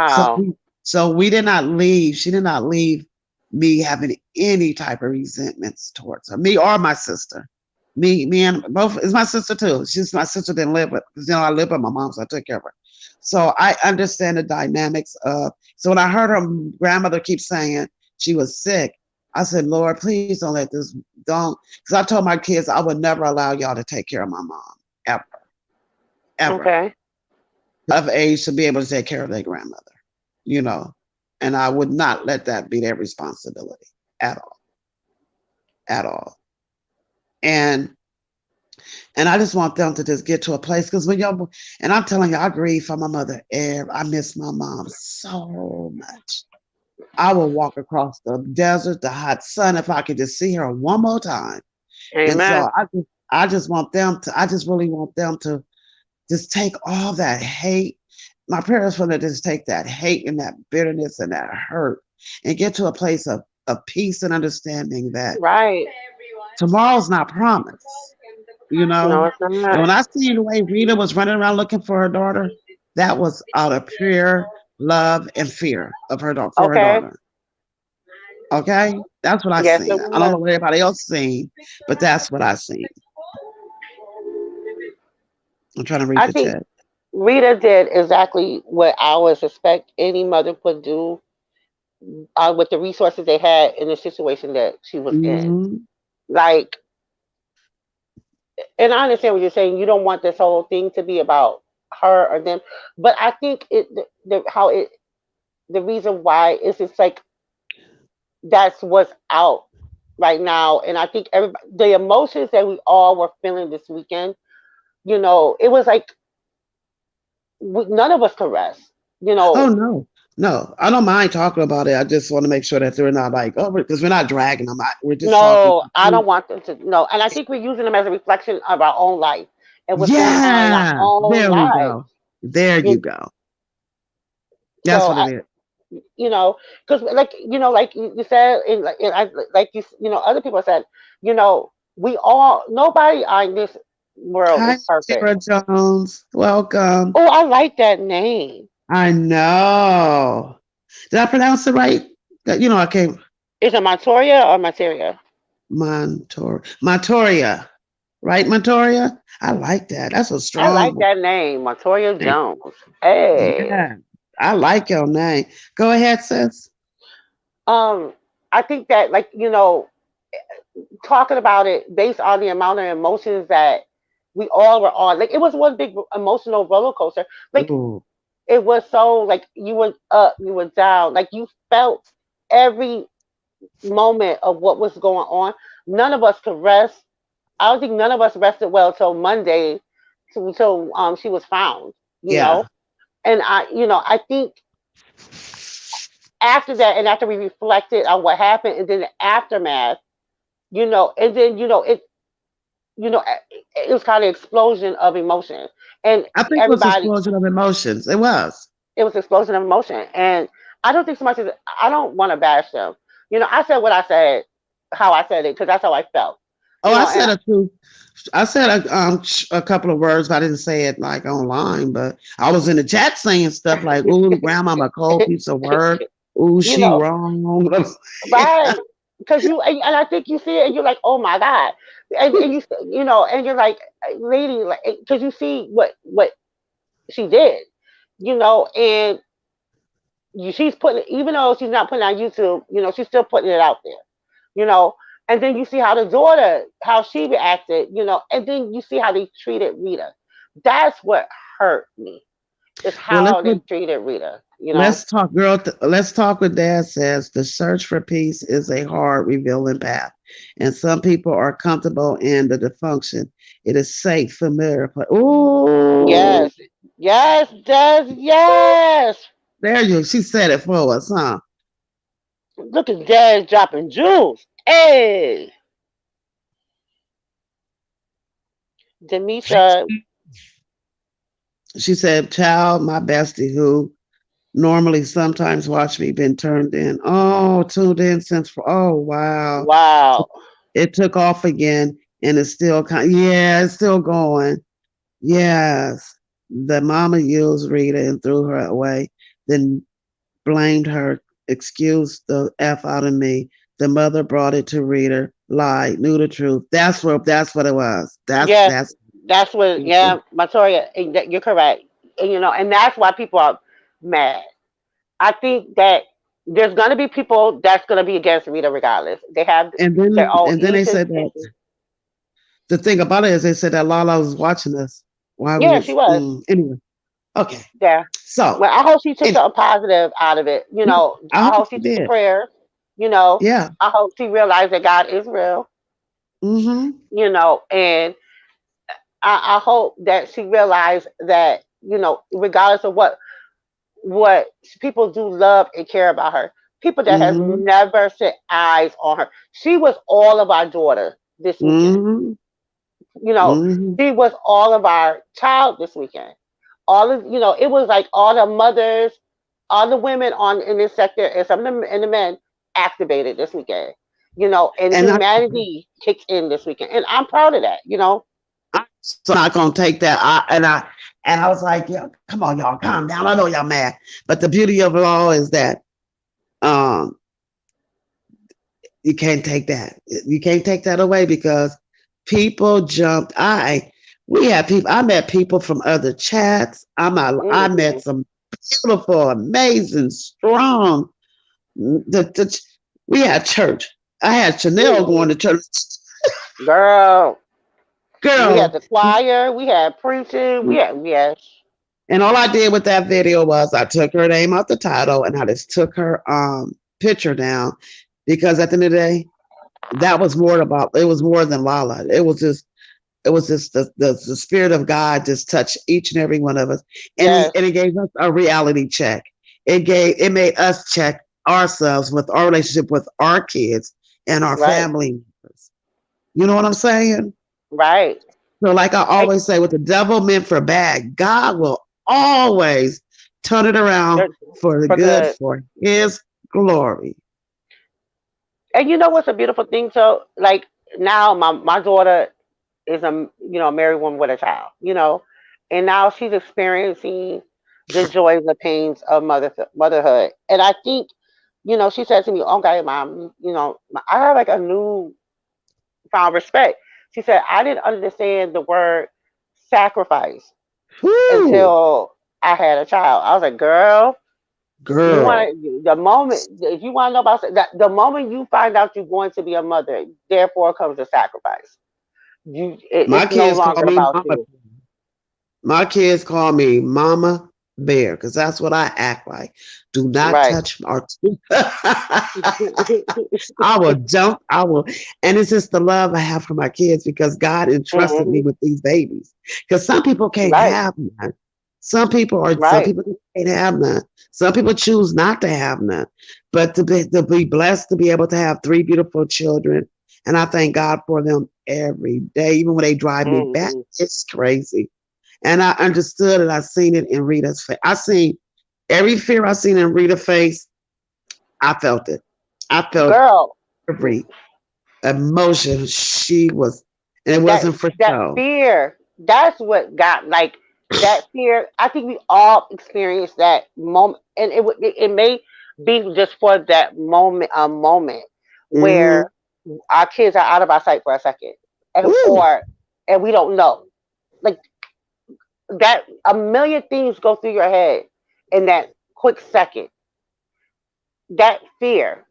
Speaker 1: So
Speaker 2: wow.
Speaker 1: we did not leave. She did not leave me having any type of resentments towards her, me or my sister. Me and both is my sister too. She's my sister didn't live with because I lived with my mom, so I took care of her. So I understand the dynamics of. So when I heard her grandmother keep saying she was sick, I said, Lord, please don't let this don't because I told my kids I would never allow y'all to take care of my mom ever, ever
Speaker 2: Okay.
Speaker 1: of age to be able to take care of their grandmother, you know, and I would not let that be their responsibility at all, at all. And I just want them to just get to a place because when y'all and I'm telling you, I grieve for my mother. I miss my mom so much. I will walk across the desert, the hot sun, if I could just see her one more time. And
Speaker 2: Amen.
Speaker 1: so I just want them to. I just really want them to just take all that hate. My parents want to just take that hate and that bitterness and that hurt and get to a place of peace and understanding that
Speaker 2: Right.
Speaker 1: tomorrow's not promised, you
Speaker 2: No,
Speaker 1: know?
Speaker 2: it's not.
Speaker 1: And when I see the way Rita was running around looking for her daughter, that was out of pure love and fear of her daughter for her
Speaker 2: Okay.
Speaker 1: daughter. Okay? That's what I
Speaker 2: Yes, it
Speaker 1: seen. I don't know
Speaker 2: was.
Speaker 1: what everybody else seen, but that's what I seen. I'm trying to read
Speaker 2: I
Speaker 1: the
Speaker 2: think
Speaker 1: chat.
Speaker 2: Rita did exactly what I would expect any mother would do with the resources they had in the situation that she was in.
Speaker 1: Hmm.
Speaker 2: Like, and I understand what you're saying. You don't want this whole thing to be about her or them, but I think how it the reason why is it's like that's what's out right now, and I think everybody the emotions that we all were feeling this weekend. It was like none of us could rest. You
Speaker 1: Oh
Speaker 2: know,
Speaker 1: no, no, I don't mind talking about it. I just want to make sure that they're not like, oh, because we're not dragging them. We're just talking.
Speaker 2: no, I don't want them to know, and I think we're using them as a reflection of our own life and what's going on in our
Speaker 1: Yeah,
Speaker 2: own
Speaker 1: there we
Speaker 2: lives.
Speaker 1: go. There you
Speaker 2: You,
Speaker 1: go. That's
Speaker 2: so
Speaker 1: what it
Speaker 2: I,
Speaker 1: is.
Speaker 2: because like you said, and I like other people said, we all nobody in this world
Speaker 1: Hi,
Speaker 2: is perfect.
Speaker 1: Sarah Jones. Welcome.
Speaker 2: Oh, I like that name.
Speaker 1: I know. Did I pronounce it right? I can't.
Speaker 2: Is it Montoya or Materia?
Speaker 1: Montoria, right? Montoria. I like that. That's a
Speaker 2: I like
Speaker 1: strong
Speaker 2: that name, Montoya
Speaker 1: name.
Speaker 2: Jones. Hey,
Speaker 1: Yeah, I like your name. Go ahead, sis.
Speaker 2: um, I think that talking about it based on the amount of emotions that we all were on, like it was one big emotional roller coaster. Like
Speaker 1: Ooh.
Speaker 2: it was so like you were up, you were down, like you felt every moment of what was going on. None of us could rest. I don't think none of us rested well till Monday, till she was found. You know,
Speaker 1: Yeah.
Speaker 2: and I think after that, and after we reflected on what happened, and then the aftermath, and then it was kind of explosion of emotion, and
Speaker 1: I think it was an
Speaker 2: everybody,
Speaker 1: explosion of emotions. It was.
Speaker 2: it was explosion of emotion, and I don't think so much as I don't want to bash them. I said what I said, how I said it, because that's how I felt.
Speaker 1: Oh, I
Speaker 2: And
Speaker 1: said a truth. I said a couple of words, but I didn't say it like online. But I was in the chat saying stuff like, "Ooh, grandma, I'm a cold piece of work. Ooh,
Speaker 2: you
Speaker 1: she
Speaker 2: know,
Speaker 1: wrong."
Speaker 2: right? Because and I think you see it, and you're like, oh my god, and and you're like, lady, like, because you see what she did, and she's putting, even though she's not putting it on YouTube, she's still putting it out there, you know. And then you see how the daughter, how she reacted, and then you see how they treated Rita. That's what hurt me, is
Speaker 1: Well,
Speaker 2: how they treated Rita.
Speaker 1: let's talk, girl. Let's talk. What Dad says: the search for peace is a hard, revealing path, and some people are comfortable in the dysfunction. It is safe, familiar. Ooh,
Speaker 2: Yes, yes, does yes.
Speaker 1: there you. She said it for us, huh?
Speaker 2: Look at Dad dropping jewels. Hey, Demisha,
Speaker 1: She said, "Child, my bestie, who normally sometimes watch me, been turned in. Oh, tuned in since for. Oh, wow.
Speaker 2: wow.
Speaker 1: It took off again, and it's still kind. Yeah, it's still going. Yes, the mama used Rita and threw her away, then blamed her, excused the f out of me. The mother brought it to Rita, lied, knew the truth. That's what it was. That's
Speaker 2: Yes,
Speaker 1: that's.
Speaker 2: that's what, yeah, Matoria, you're correct. And, and that's why people are mad. I think that there's going to be people that's going to be against Rita regardless. They have
Speaker 1: And
Speaker 2: their
Speaker 1: then
Speaker 2: own
Speaker 1: and then they
Speaker 2: each
Speaker 1: said that
Speaker 2: issue.
Speaker 1: the thing about it is they said that Lala was watching us while we
Speaker 2: Yeah, she
Speaker 1: was
Speaker 2: was.
Speaker 1: anyway. Okay,
Speaker 2: Yeah.
Speaker 1: so
Speaker 2: Well, I hope she took
Speaker 1: anyway,
Speaker 2: something positive out of it.
Speaker 1: I
Speaker 2: I
Speaker 1: hope
Speaker 2: hope she
Speaker 1: she
Speaker 2: took the
Speaker 1: did.
Speaker 2: prayer. You know,
Speaker 1: Yeah.
Speaker 2: I hope she realized that God is real.
Speaker 1: Mm-hmm.
Speaker 2: And I hope that she realized that, regardless of what people do love and care about her, people that has
Speaker 1: Mm-hmm.
Speaker 2: never set eyes on her. She was all of our daughter this weekend.
Speaker 1: Mm-hmm.
Speaker 2: You know,
Speaker 1: Mm-hmm.
Speaker 2: she was all of our child this weekend. All of it was like all the mothers, all the women on in this sector, and some of them and the men activated this weekend. And
Speaker 1: And
Speaker 2: humanity kicked in this weekend, and I'm proud of that.
Speaker 1: I'm so not gonna take that. I was like, yeah, come on, y'all, calm down. I know y'all mad, but the beauty of it all is that um you can't take that. You can't take that away because people jumped. We had people. I met people from other chats. I met
Speaker 2: Hmm.
Speaker 1: some beautiful, amazing, strong. We had church. I had Chanel going
Speaker 2: Hmm.
Speaker 1: to church.
Speaker 2: Girl, we had
Speaker 1: Girl,
Speaker 2: the choir, we had preaching, we had yes,
Speaker 1: and all I did with that video was I took her name out the title and I just took her picture down because at the end of the day, that was more about it was more than Lala. It was just the spirit of God just touched each and every one of us.
Speaker 2: yes,
Speaker 1: And it gave us a reality check. It made us check ourselves with our relationship with our kids and our
Speaker 2: right,
Speaker 1: family members. You know what I'm saying?
Speaker 2: right.
Speaker 1: So, like I
Speaker 2: And,
Speaker 1: always say, what the devil meant for bad, God will always turn it around for the
Speaker 2: for
Speaker 1: good
Speaker 2: good.
Speaker 1: for His glory.
Speaker 2: And you know what's a beautiful thing? So, like now, my daughter is a married woman with a child, and now she's experiencing the joys and the pains of motherhood. And I think, she said to me, "Okay, mom, I have like a new found respect." She said, "I didn't understand the word sacrifice
Speaker 1: Whoo,
Speaker 2: until I had a child." I was like, "Girl, you
Speaker 1: girl,
Speaker 2: want the moment if you want to know about that, the moment you find out you're going to be a mother, therefore comes the sacrifice.
Speaker 1: my
Speaker 2: It's no
Speaker 1: kids call
Speaker 2: longer
Speaker 1: me
Speaker 2: about
Speaker 1: mama.
Speaker 2: you."
Speaker 1: My kids call me Mama Bear because that's what I act like. Do not
Speaker 2: Right.
Speaker 1: touch our. I will jump. And it's just the love I have for my kids because God entrusted me
Speaker 2: Hmm.
Speaker 1: with these babies. Because some people can't
Speaker 2: Right.
Speaker 1: have none. Some
Speaker 2: Right.
Speaker 1: people can't have none. Some people choose not to have none. But to be blessed to be able to have three beautiful children, and I thank God for them every day, even when they drive me back.
Speaker 2: Hmm.
Speaker 1: It's crazy. And I understood it. I seen it in Rita's face. I seen every fear I seen in Rita's face. I felt it. I felt
Speaker 2: Girl,
Speaker 1: every emotion she was, and it
Speaker 2: that
Speaker 1: wasn't for
Speaker 2: that
Speaker 1: show.
Speaker 2: fear, that's what got like that fear. I think we all experienced that moment, and it may be just for that moment, a moment
Speaker 1: Mm-hmm.
Speaker 2: where our kids are out of our sight for a second,
Speaker 1: Ooh.
Speaker 2: and we don't know, like that. A million things go through your head in that quick second. That fear,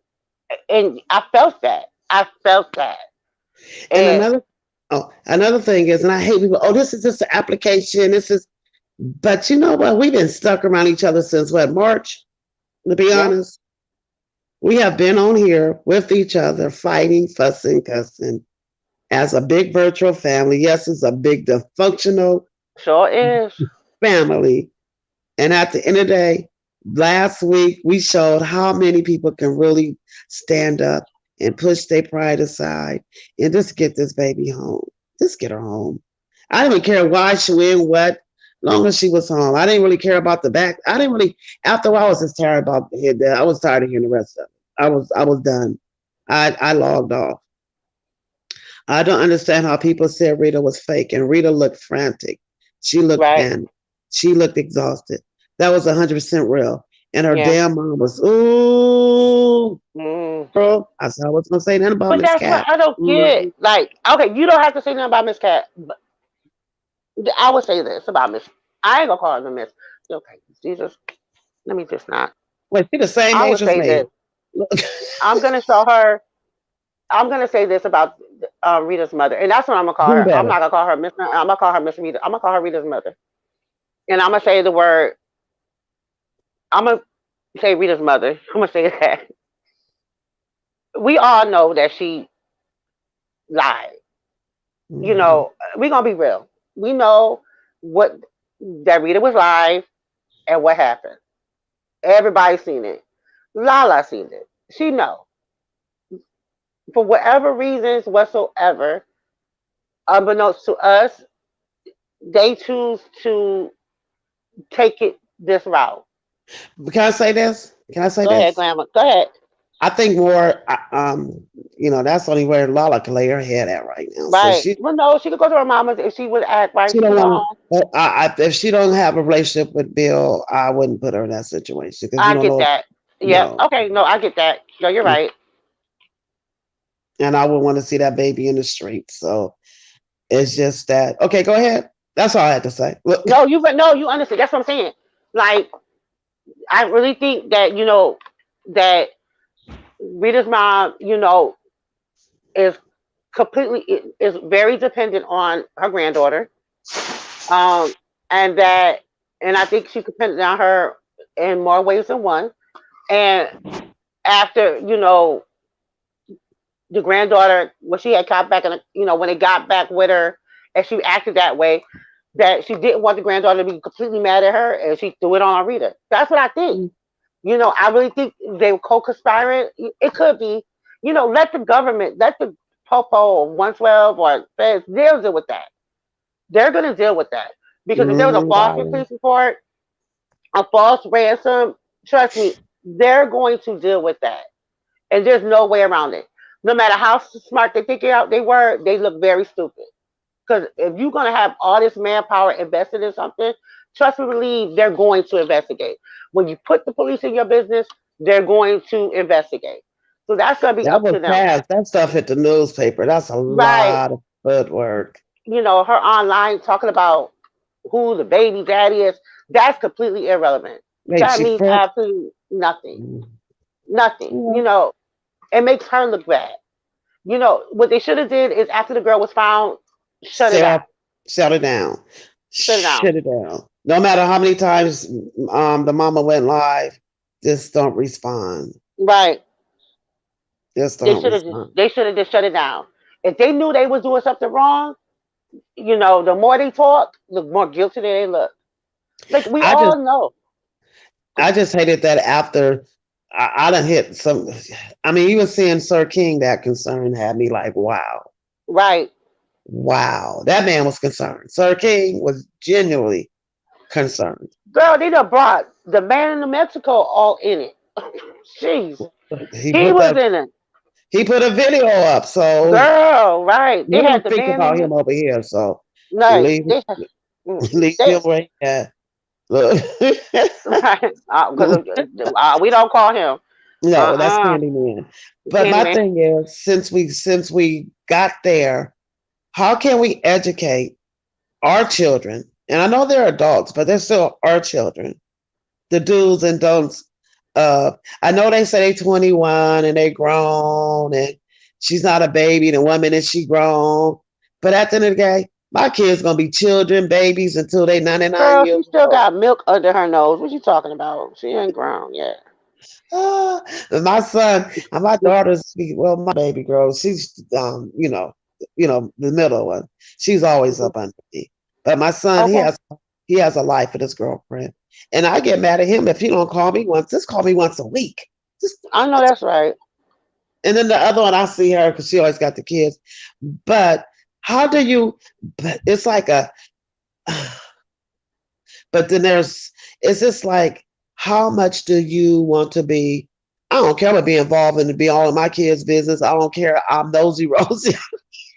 Speaker 2: and I felt that. I felt that,
Speaker 1: And
Speaker 2: and
Speaker 1: another thing is, and I hate people. Oh, this is just an application. This is, but you know what? We've been stuck around each other since what March. To be
Speaker 2: yeah,
Speaker 1: honest, we have been on here with each other, fighting, fussing, cussing, as a big virtual family. Yes, it's a big dysfunctional
Speaker 2: sure is.
Speaker 1: family. And at the end of the day, last week we showed how many people can really stand up and push their pride aside and just get this baby home. Just get her home. I didn't even care why she went, what, long as she was home. I didn't really care about the back. I didn't really. After a while, I was just tired about it. I was tired of hearing the rest of it. I was done. I logged off. I don't understand how people said Rita was fake, and Rita looked frantic. She looked
Speaker 2: Right.
Speaker 1: panicked. She looked exhausted. That was 100% real. And her
Speaker 2: Yeah.
Speaker 1: damn mom was, ooh,
Speaker 2: Mm.
Speaker 1: girl. I said I was gonna say nothing about
Speaker 2: But
Speaker 1: Miss
Speaker 2: that's what
Speaker 1: Cat.
Speaker 2: I don't get.
Speaker 1: Mm-hmm.
Speaker 2: Like, okay, you don't have to say nothing about Miss Cat. But I would say this about Miss. I ain't gonna call her the Miss. Okay, Jesus. Let me just not.
Speaker 1: Wait, she the same
Speaker 2: I would
Speaker 1: age as
Speaker 2: say
Speaker 1: me.
Speaker 2: this. I'm gonna show her. I'm gonna say this about Rita's mother, and that's what I'm gonna call
Speaker 1: Do
Speaker 2: her. I'm
Speaker 1: better.
Speaker 2: not gonna call her Miss. I'm gonna call her Miss Rita. I'm gonna call her Rita's mother, and I'm gonna say the word. I'm gonna say Rita's mother. I'm gonna say that. We all know that she lied.
Speaker 1: Mm-hmm.
Speaker 2: We're gonna be real. We know what that Rita was live and what happened. Everybody's seen it. Lala seen it. She know. For whatever reasons whatsoever, unbeknownst to us, they choose to take it this route.
Speaker 1: Can I say this? Can I say
Speaker 2: Go ahead,
Speaker 1: this?
Speaker 2: Grandma. Go ahead.
Speaker 1: I think more. That's only where Lala can lay her head at right now. So
Speaker 2: Right.
Speaker 1: she
Speaker 2: Well, no, she could go to her mama's if she would act right.
Speaker 1: she
Speaker 2: She
Speaker 1: don't
Speaker 2: could go
Speaker 1: want
Speaker 2: home.
Speaker 1: to. If she don't have a relationship with Bill, I wouldn't put her in that situation because you
Speaker 2: I
Speaker 1: don't
Speaker 2: get
Speaker 1: know.
Speaker 2: that. Yep.
Speaker 1: No,
Speaker 2: Okay. No, I get that. No, you're right.
Speaker 1: and I would want to see that baby in the street. So it's just that. Okay, go ahead. That's all I had to say. Look,
Speaker 2: No, you understand. That's what I'm saying. Like, I really think that that Rita's mom, is is very dependent on her granddaughter, um, and I think she's dependent on her in more ways than one. And after the granddaughter, when she had got back, and when they got back with her, and she acted that way, that she didn't want the granddaughter to be completely mad at her, and she threw it on Rita. That's what I think. I really think they were co-conspiring. It could be. Let the government, let the Popo 112 or feds, they'll deal with that. They're going to deal with that. Because if there was a false
Speaker 1: darling.
Speaker 2: police report, a false ransom, trust me, they're going to deal with that. And there's no way around it. No matter how smart they think they were, they look very stupid. Because if you're going to have all this manpower invested in something, trust me, believe they're going to investigate. When you put the police in your business, they're going to investigate. So that's going to be
Speaker 1: That
Speaker 2: up
Speaker 1: was
Speaker 2: to them.
Speaker 1: fast. That stuff hit the newspaper. That's a
Speaker 2: Right.
Speaker 1: lot of footwork.
Speaker 2: Her online talking about who the baby daddy is, that's completely irrelevant.
Speaker 1: Wait,
Speaker 2: That
Speaker 1: she
Speaker 2: means
Speaker 1: French?
Speaker 2: absolutely nothing.
Speaker 1: Mm,
Speaker 2: Nothing.
Speaker 1: yeah.
Speaker 2: It makes her look bad. What they should have did is after the girl was found, shut it down.
Speaker 1: Shut, shut it down.
Speaker 2: Shut it down.
Speaker 1: Shut it down. No matter how many times the mama went live, just don't respond.
Speaker 2: Right.
Speaker 1: Just
Speaker 2: They
Speaker 1: don't
Speaker 2: should have just
Speaker 1: respond.
Speaker 2: they should have just shut it down. If they knew they was doing something wrong, the more they talk, the more guilty they look. Like we
Speaker 1: I just
Speaker 2: all know.
Speaker 1: I just hated that after I done hit some. I mean, even seeing Sir King that concerned had me like, wow,
Speaker 2: Right.
Speaker 1: wow. That man was concerned. Sir King was genuinely concerned.
Speaker 2: Girl, they done brought the man in New Mexico all in it. Jeez.
Speaker 1: He
Speaker 2: He
Speaker 1: put
Speaker 2: was
Speaker 1: that
Speaker 2: in it.
Speaker 1: he put a video up, so
Speaker 2: Girl, right. They
Speaker 1: we
Speaker 2: had
Speaker 1: don't
Speaker 2: the
Speaker 1: speak
Speaker 2: man
Speaker 1: about
Speaker 2: in
Speaker 1: him
Speaker 2: it.
Speaker 1: over here. So
Speaker 2: Right.
Speaker 1: leave
Speaker 2: Mm,
Speaker 1: leave
Speaker 2: they
Speaker 1: him where he at. Look.
Speaker 2: right. Because we don't call him.
Speaker 1: No, that's
Speaker 2: Uh-uh.
Speaker 1: Candyman. But my
Speaker 2: Candyman.
Speaker 1: thing is, since we got there, how can we educate our children? And I know they're adults, but they're still our children. The do's and don'ts of. I know they say they 21 and they grown, and she's not a baby. The one minute she grown, but at the end of the day, my kids gonna be children, babies until they 99
Speaker 2: Girl, she
Speaker 1: years
Speaker 2: still
Speaker 1: old.
Speaker 2: got milk under her nose. What you talking about? She ain't grown yet.
Speaker 1: Ah, my son and my daughter's well, my baby girl, she's the middle one. She's always
Speaker 2: Mhm.
Speaker 1: up under me. But my son, he
Speaker 2: Okay.
Speaker 1: has he has a life with his girlfriend. And I get mad at him if he don't call me once. Just call me once a week. Just
Speaker 2: I know
Speaker 1: once.
Speaker 2: that's right.
Speaker 1: And then the other one, I see her because she always got the kids. But how do you? It's like a, but then there's. It's just like, how much do you want to be? I don't care about being involved and to be all in my kids' business. I don't care. I'm nosy Rosie.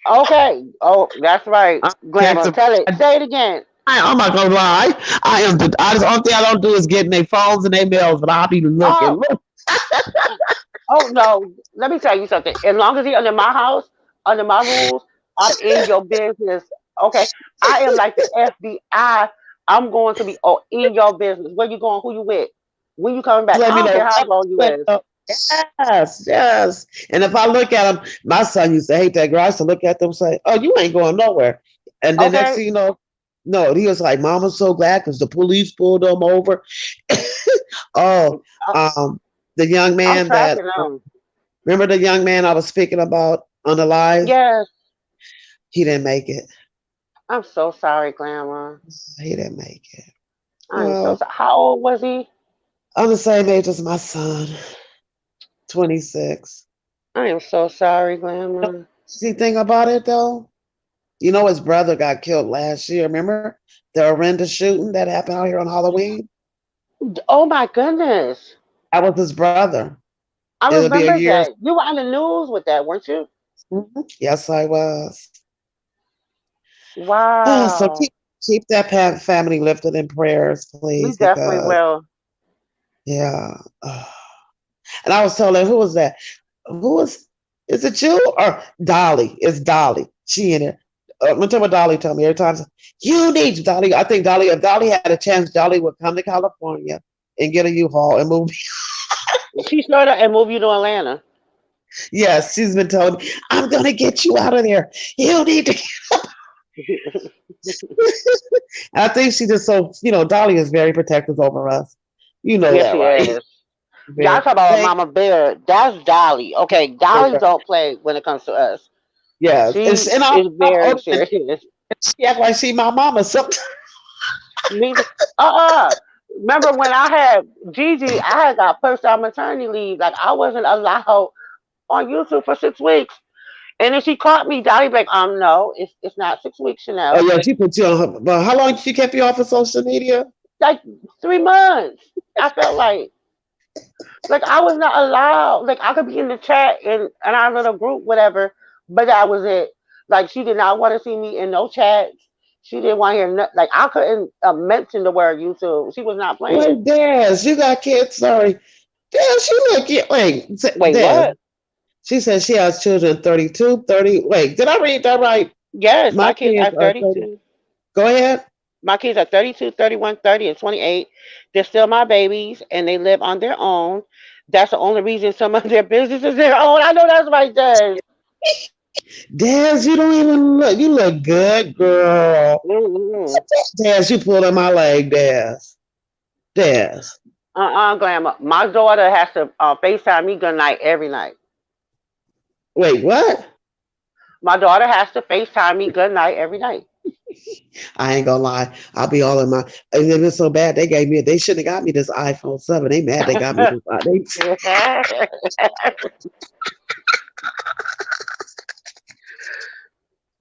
Speaker 2: Okay. Oh, that's right.
Speaker 1: I'm
Speaker 2: Grandma,
Speaker 1: protective.
Speaker 2: tell it. Say it again.
Speaker 1: I'm not gonna lie. I am. I just only thing I don't do is get in their phones and their mails, but I'll be looking.
Speaker 2: Oh, oh no. Let me tell you something. As long as he under my house, under my rules, I'm in your business. Okay. I am like the FBI. I'm going to be in your business. Where you going? Who you with? When you coming back?
Speaker 1: Let
Speaker 2: I
Speaker 1: me
Speaker 2: don't care
Speaker 1: know.
Speaker 2: how grown you is.
Speaker 1: Yes, yes. And if I look at them, my son used to hate that girl. I used to look at them and say, "Oh, you ain't going nowhere." And then next
Speaker 2: Okay.
Speaker 1: thing you know, no, he was like, "Mama's so glad because the police pulled him over." Oh,
Speaker 2: I-
Speaker 1: um, the young
Speaker 2: I'm
Speaker 1: man that
Speaker 2: tracking them.
Speaker 1: remember the young man I was speaking about on the live.
Speaker 2: Yes.
Speaker 1: He didn't make it.
Speaker 2: I'm so sorry, Grandma.
Speaker 1: He didn't make it.
Speaker 2: I'm so
Speaker 1: Well,
Speaker 2: sorry. How old was he?
Speaker 1: I'm the same age as my son, 26.
Speaker 2: I am so sorry, Grandma.
Speaker 1: See, thing about it though, you know his brother got killed last year. Remember the horrendous shooting that happened out here on Halloween?
Speaker 2: Oh my goodness.
Speaker 1: That was his brother.
Speaker 2: I
Speaker 1: It'll be a
Speaker 2: remember
Speaker 1: year.
Speaker 2: that. You were on the news with that, weren't you?
Speaker 1: Mhm. Yes, I was. So
Speaker 2: Wow.
Speaker 1: keep that family lifted in prayers,
Speaker 2: We
Speaker 1: please,
Speaker 2: definitely
Speaker 1: because
Speaker 2: will.
Speaker 1: yeah. And I was telling her, who was that? Who was? Is it you or Dolly? It's Dolly. She in it. I'm gonna tell what Dolly told me every time. You need Dolly. I think Dolly. If Dolly had a chance, Dolly would come to California and get a U-Haul and move.
Speaker 2: She started and moved you to Atlanta.
Speaker 1: Yes, she's been told. I'm gonna get you out of there. You need to. I think she just so Dolly is very protective over us. You know
Speaker 2: Yes,
Speaker 1: that,
Speaker 2: she
Speaker 1: right?
Speaker 2: is. Y'all
Speaker 1: Very.
Speaker 2: talk about
Speaker 1: Thank
Speaker 2: Mama Bear. That's Dolly. Okay, Dolly
Speaker 1: you.
Speaker 2: don't play when it comes to us.
Speaker 1: Yes,
Speaker 2: She
Speaker 1: and
Speaker 2: is
Speaker 1: oh,
Speaker 2: very
Speaker 1: and
Speaker 2: serious.
Speaker 1: she act like she my mama. Sometimes.
Speaker 2: Me, uh-uh. Remember when I had Gigi, I had got pushed on maternity leave. Like I wasn't allowed on YouTube for 6 weeks. And then she caught me, Dolly like, no, it's not 6 weeks,
Speaker 1: Oh
Speaker 2: Chanel.
Speaker 1: yeah, she put you on her. But how long she kept you off of social media?
Speaker 2: Like 3 months. I felt like I was not allowed. Like I could be in the chat in our little group, whatever, but that was it. Like she did not want to see me in no chats. She didn't want to hear like I couldn't mention the word YouTube. She was not playing.
Speaker 1: Wait, Des, you got kids? Sorry, Des, she look. Wait,
Speaker 2: Wait,
Speaker 1: Des.
Speaker 2: what?
Speaker 1: She says she has children 32, 30. Wait, did I read that right?
Speaker 2: Yes,
Speaker 1: My
Speaker 2: my kids
Speaker 1: kids
Speaker 2: are
Speaker 1: are 30.
Speaker 2: 32.
Speaker 1: Go ahead.
Speaker 2: My kids are 32, 31, 30, and 28. They're still my babies and they live on their own. That's the only reason some of their business is their own. I know that's right, Des.
Speaker 1: Des, you don't even look. You look good, girl.
Speaker 2: Mm-hmm.
Speaker 1: Des, you pulled on my leg, Des. Des.
Speaker 2: Glamour. My daughter has to FaceTime me good night every night.
Speaker 1: Wait, what?
Speaker 2: My daughter has to FaceTime me good night every night.
Speaker 1: I ain't gonna lie. I'll be all in my. And it was so bad. They gave me. They shouldn't have got me this iPhone 7. They mad. They got me this. They,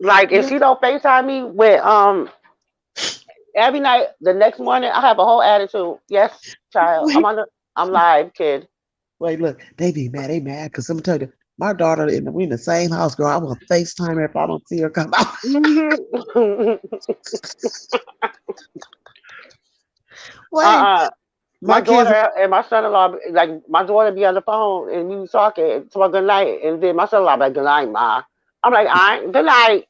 Speaker 2: Like if she don't FaceTime me with every night, the next morning I have a whole attitude. Yes, child.
Speaker 1: wait,
Speaker 2: I'm live, kid.
Speaker 1: wait. Look, they be mad. They mad because I'm telling you, my daughter we in the same house, girl. I will FaceTime her if I don't see her come out.
Speaker 2: Mhm.
Speaker 1: Wait,
Speaker 2: uh-uh. My
Speaker 1: my kids.
Speaker 2: daughter and my son-in-law, like my daughter be on the phone and we was talking to my good night, and then my son-in-law like good night, ma. I'm like, all right, good night.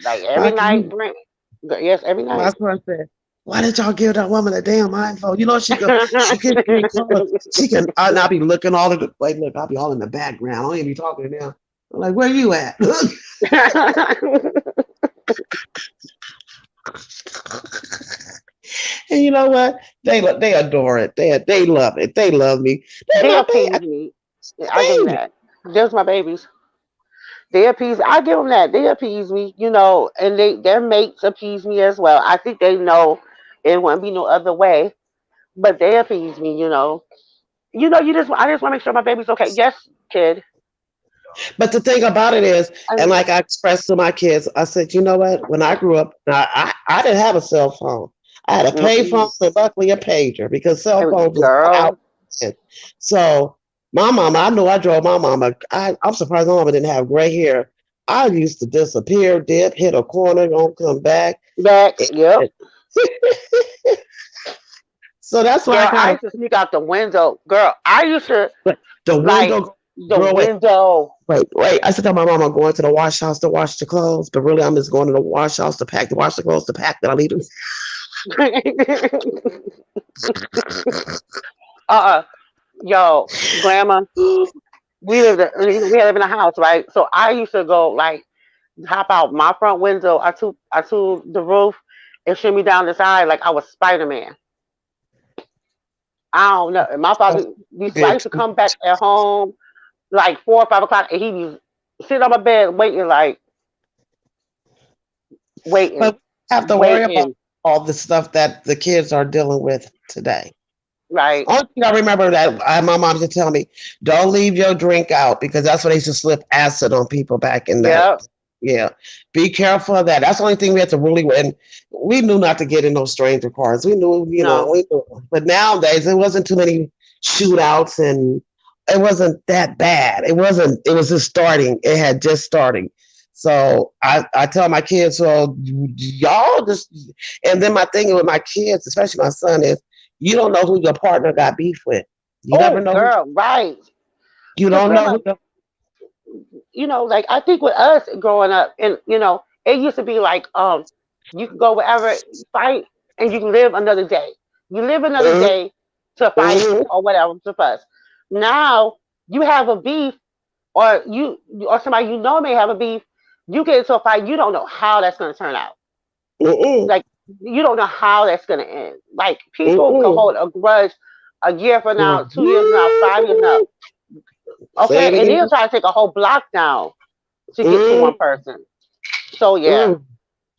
Speaker 2: Like every
Speaker 1: My
Speaker 2: night, Brent. Yes, every
Speaker 1: my
Speaker 2: night.
Speaker 1: son said, "Why didn't y'all give that woman a damn iPhone? You know she could. She can call her. She can. And I'll be looking all of the. Wait, look. I'll be all in the background. I don't even be talking to them. I'm like, where you at? And you know what? They adore it. They love it. They love me. They're
Speaker 2: They
Speaker 1: my
Speaker 2: appease me. I give them
Speaker 1: baby.
Speaker 2: that. There's my babies. They appease. I give them that. They appease me, and their mates appease me as well. I think they know it wouldn't be no other way, but they appease me. You just I just want to make sure my baby's okay. Yes, kid.
Speaker 1: But the thing about it is, and
Speaker 2: And
Speaker 1: like I expressed to my kids, I said, you know what? When I grew up, I didn't have a cell phone. I had a payphone
Speaker 2: mm-mm.
Speaker 1: and luckily a pager because cell
Speaker 2: And
Speaker 1: phones was out.
Speaker 2: girl,
Speaker 1: So my mama, I know I drove my mama. I'm surprised my mama didn't have gray hair. I used to disappear, dip, hit a corner, don't come back.
Speaker 2: back, yep.
Speaker 1: So that's why I
Speaker 2: Girl,
Speaker 1: kind
Speaker 2: I
Speaker 1: of
Speaker 2: used to sneak out the window. Girl, I used to
Speaker 1: the
Speaker 2: like
Speaker 1: window,
Speaker 2: the
Speaker 1: girl. Wait,
Speaker 2: window.
Speaker 1: wait. I said to my mom, I'm going to the wash house to wash the clothes, but really I'm just going to the wash house to pack, to wash the clothes, to pack that I leave them.
Speaker 2: uh Yo, grandma, we lived we had live in a house, right? So I used to go like hop out my front window, I to the roof and shimmy down the side like I was Spider Man. I don't know. And my father I
Speaker 1: Did
Speaker 2: used to come back at home like 4 or 5 o'clock and he be sitting on my bed waiting, like waiting,
Speaker 1: but we have to worry about
Speaker 2: waiting.
Speaker 1: all the stuff that the kids are dealing with today.
Speaker 2: Right.
Speaker 1: Only thing I remember that my mom used to tell me, don't leave your drink out because that's when they used to slip acid on people back in that.
Speaker 2: Yep.
Speaker 1: Yeah, be careful of that. That's the only thing we had to really. And we knew not to get in those stranger cars. We knew,
Speaker 2: No.
Speaker 1: we knew. But nowadays, it wasn't too many shootouts, and it wasn't that bad. It wasn't. It was just starting. It had just starting. So I tell my kids, so y'all just. And then my thing with my kids, especially my son, is you don't know who your partner got beef with. You never
Speaker 2: Oh,
Speaker 1: know who.
Speaker 2: girl, right.
Speaker 1: You
Speaker 2: Because
Speaker 1: don't know
Speaker 2: grandma,
Speaker 1: who. The,
Speaker 2: like I think with us growing up, and it used to be like, you can go wherever, fight, and you can live another day. You live another
Speaker 1: Mhm,
Speaker 2: day to fight
Speaker 1: mhm,
Speaker 2: or whatever to fuss. Now you have a beef, or or somebody may have a beef. You get into a fight, you don't know how that's going to turn out.
Speaker 1: mhm,
Speaker 2: Like you don't know how that's going to end. Like people can
Speaker 1: mhm.
Speaker 2: hold a grudge a year from now, 2 years from now, 5 years from now.
Speaker 1: Mhm. Say
Speaker 2: Okay,
Speaker 1: it
Speaker 2: and they'll
Speaker 1: again.
Speaker 2: try to take a whole block down to get to one
Speaker 1: Mm,
Speaker 2: person. So yeah,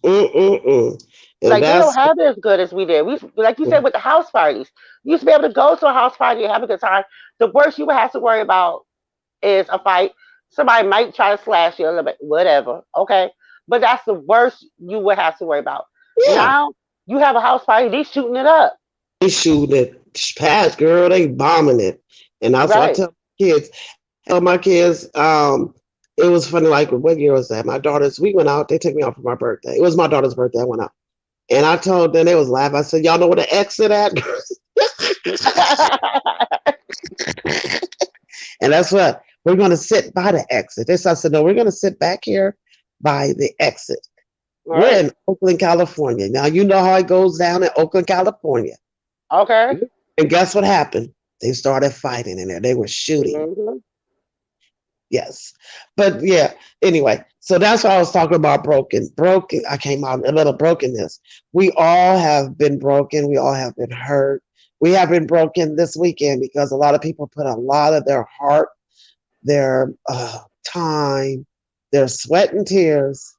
Speaker 1: mm, mm. And
Speaker 2: like we don't
Speaker 1: that's
Speaker 2: have it as good as we did. We like you said with the house parties. You used to be able to go to a house party and have a good time. The worst you would have to worry about is a fight. Somebody might try to slash you a little bit, whatever. Okay, but that's the worst you would have to worry about.
Speaker 1: yeah.
Speaker 2: Now you have a house party, they shooting it up.
Speaker 1: They shooting it past, girl. They bombing it, and that's what I
Speaker 2: Right.
Speaker 1: tell kids. And I told my kids, it was funny. Like what year was that? My daughters. We went out. They took me out for my birthday. It was my daughter's birthday. I went out, and I told them they was laughing. I said, "Y'all know where the exit at?" And that's what we're going to sit by the exit. This I said, no, we're going to sit back here by the exit. We're
Speaker 2: Right.
Speaker 1: in Oakland, California. Now you know how it goes down in Oakland, California.
Speaker 2: Okay.
Speaker 1: And guess what happened? They started fighting in there. They were shooting.
Speaker 2: Hmm.
Speaker 1: Yes. But yeah, anyway, so that's why I was talking about broken. Broken. I came out a little brokenness. We all have been broken. We all have been hurt. We have been broken this weekend because a lot of people put a lot of their heart, their time, their sweat and tears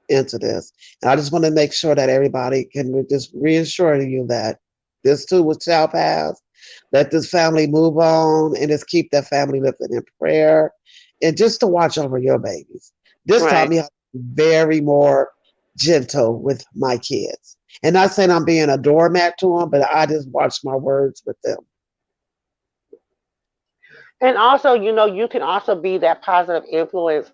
Speaker 1: into this. And I just want to make sure that everybody can just reassure you that this too will shall pass. Let this family move on and just keep that family lifted in prayer and just to watch over your babies. This taught
Speaker 2: Right.
Speaker 1: me how to be very more gentle with my kids. And not saying I'm being a doormat to them, but I just watch my words with them.
Speaker 2: And also, you can also be that positive influence,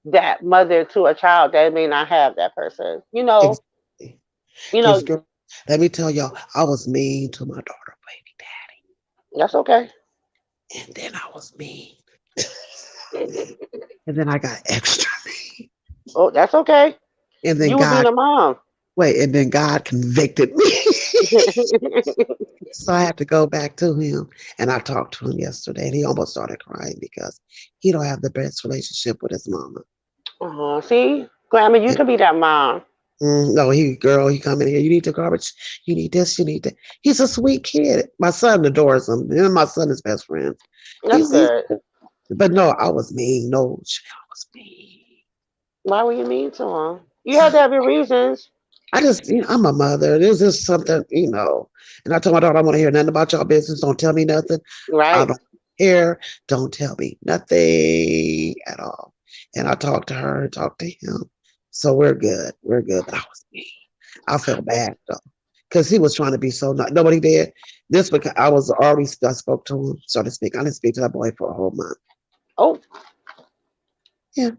Speaker 2: that mother to a child that may not have that person.
Speaker 1: Exactly.
Speaker 2: You
Speaker 1: Because,
Speaker 2: know,
Speaker 1: girl, let me tell y'all, I was mean to my daughter, baby
Speaker 2: that's okay.
Speaker 1: daddy. And then I was mean. And then I got extra mean.
Speaker 2: Oh, that's okay.
Speaker 1: And then
Speaker 2: You were being
Speaker 1: God,
Speaker 2: a mom.
Speaker 1: wait, and then God convicted me. So I had to go back to him. And I talked to him yesterday and he almost started crying because he don't have the best relationship with his mama.
Speaker 2: Oh, see, Grandma, you
Speaker 1: And,
Speaker 2: can be that mom.
Speaker 1: no, he come in here. You need the garbage. You need this. You need that. He's a sweet kid. My son adores him. Him and my son is best friends.
Speaker 2: That's
Speaker 1: He's,
Speaker 2: good.
Speaker 1: but no, I was mean. No, I was mean.
Speaker 2: Why were you mean to him? You had to have your reasons.
Speaker 1: I just, I'm a mother. This is something. And I told my daughter, I want to hear nothing about y'all business. Don't tell me nothing. I
Speaker 2: Right.
Speaker 1: don't. here. Don't tell me nothing at all. And I talked to her and talked to him. So we're good. We're good. But I was mean. I felt bad though. Because he was trying to be so nice. Nobody did. This because I was already I spoke to him, so to speak. I didn't speak to that boy for a whole month.
Speaker 2: Oh,
Speaker 1: Yeah.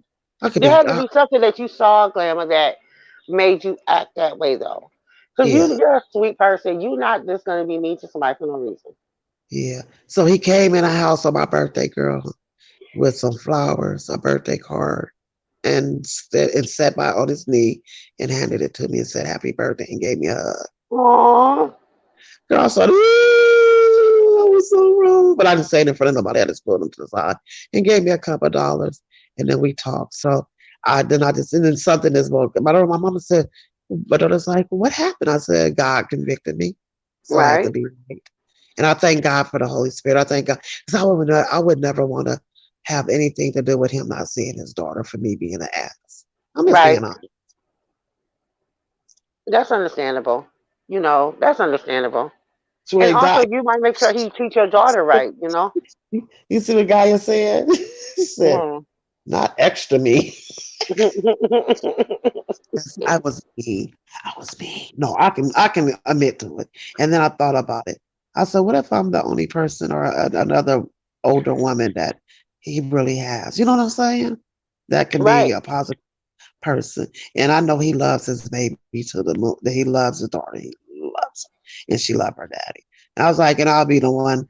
Speaker 1: I could
Speaker 2: there
Speaker 1: be
Speaker 2: had to be something that you saw, Glamour, that made you act that way, though. Because
Speaker 1: yeah.
Speaker 2: you're a sweet person. You're not just going to be mean to somebody for no reason.
Speaker 1: Yeah. So he came in the house on my birthday, girl, with some flowers, a birthday card, and sat by on his knee and handed it to me and said happy birthday and gave me a hug.
Speaker 2: Aww.
Speaker 1: Girl, I said, ooh, I was so wrong. But I didn't say it in front of nobody. I just pulled him to the side and gave me a couple of dollars. And then we talked. So I just, and then something is more. My mama said, my daughter's like, what happened? I said, God convicted me. So I had to
Speaker 2: Right?
Speaker 1: be right. And I thank God for the Holy Spirit. I thank God. Because I would never want to have anything to do with him not seeing his daughter for me being an ass. I'm just
Speaker 2: Right.
Speaker 1: being honest.
Speaker 2: That's understandable. That's understandable. And
Speaker 1: Swear
Speaker 2: also,
Speaker 1: God.
Speaker 2: you might make sure he treats your daughter right.
Speaker 1: You see what guy said? He said,
Speaker 2: Mm.
Speaker 1: not extra me. Yes, I was mean. I was mean. No, I can admit to it. And then I thought about it. I said, what if I'm the only person or another older woman that he really has? You know what I'm saying? That can be
Speaker 2: Right.
Speaker 1: a positive person. And I know he loves his baby to the moon. That he loves his daughter. He loves her, and she loves her daddy. And I was like, and I'll be the one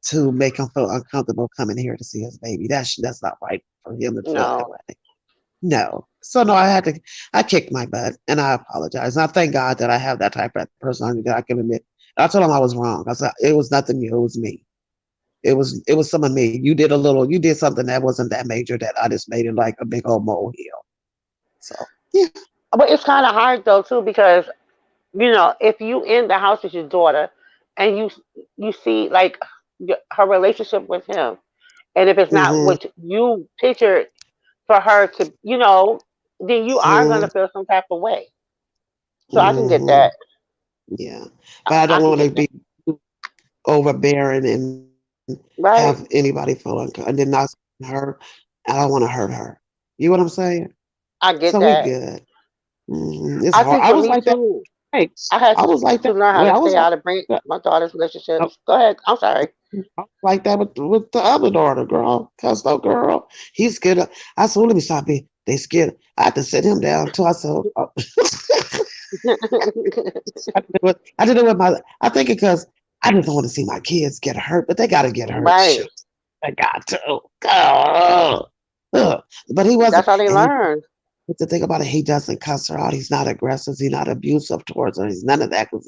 Speaker 1: to make him feel uncomfortable coming here to see his baby. That's not right for him to feel that
Speaker 2: No.
Speaker 1: way. No. So no, I kicked my butt and I apologize. And I thank God that I have that type of personality that I can admit. I told him I was wrong. I said it was nothing new, it was me. It was some of me. You did something that wasn't that major that I just made it like a big old molehill. So yeah.
Speaker 2: But it's kind of hard, though, too, because, if you in the house with your daughter and you see, like, her relationship with him, and if it's not
Speaker 1: Mm-hmm.
Speaker 2: what you pictured for her to, then you are going
Speaker 1: Mm-hmm.
Speaker 2: to feel some type of way. So I can get
Speaker 1: Mm-hmm.
Speaker 2: that.
Speaker 1: Yeah.
Speaker 2: I,
Speaker 1: But I
Speaker 2: I
Speaker 1: don't
Speaker 2: can
Speaker 1: want to
Speaker 2: get that.
Speaker 1: be overbearing and have
Speaker 2: Right.
Speaker 1: anybody feel uncomfortable and then not her. I don't want to hurt her. You know what I'm saying?
Speaker 2: I
Speaker 1: So
Speaker 2: get
Speaker 1: we
Speaker 2: that.
Speaker 1: good. It's
Speaker 2: I
Speaker 1: hard.
Speaker 2: think
Speaker 1: I
Speaker 2: for
Speaker 1: was
Speaker 2: me,
Speaker 1: like that.
Speaker 2: too,
Speaker 1: Hey,
Speaker 2: I had
Speaker 1: I was like
Speaker 2: to
Speaker 1: that.
Speaker 2: learn how
Speaker 1: Well,
Speaker 2: to
Speaker 1: I
Speaker 2: stay
Speaker 1: was
Speaker 2: out of
Speaker 1: that.
Speaker 2: my daughter's
Speaker 1: I,
Speaker 2: relationships. Go ahead. I'm sorry.
Speaker 1: I was like that with the other daughter, girl. Cause no girl, he's scared. I said, well, let me stop it. They scared. I had to sit him down too. I said, I did it with my. I think because I just don't want to see my kids get hurt, but they got to get hurt
Speaker 2: Right.
Speaker 1: too. They got to. Oh, ugh. But he
Speaker 2: That's
Speaker 1: wasn't,
Speaker 2: how they
Speaker 1: and he.
Speaker 2: learn.
Speaker 1: But the thing about it, he doesn't cuss her out. He's not aggressive. He's not abusive towards her. He's none of that. Because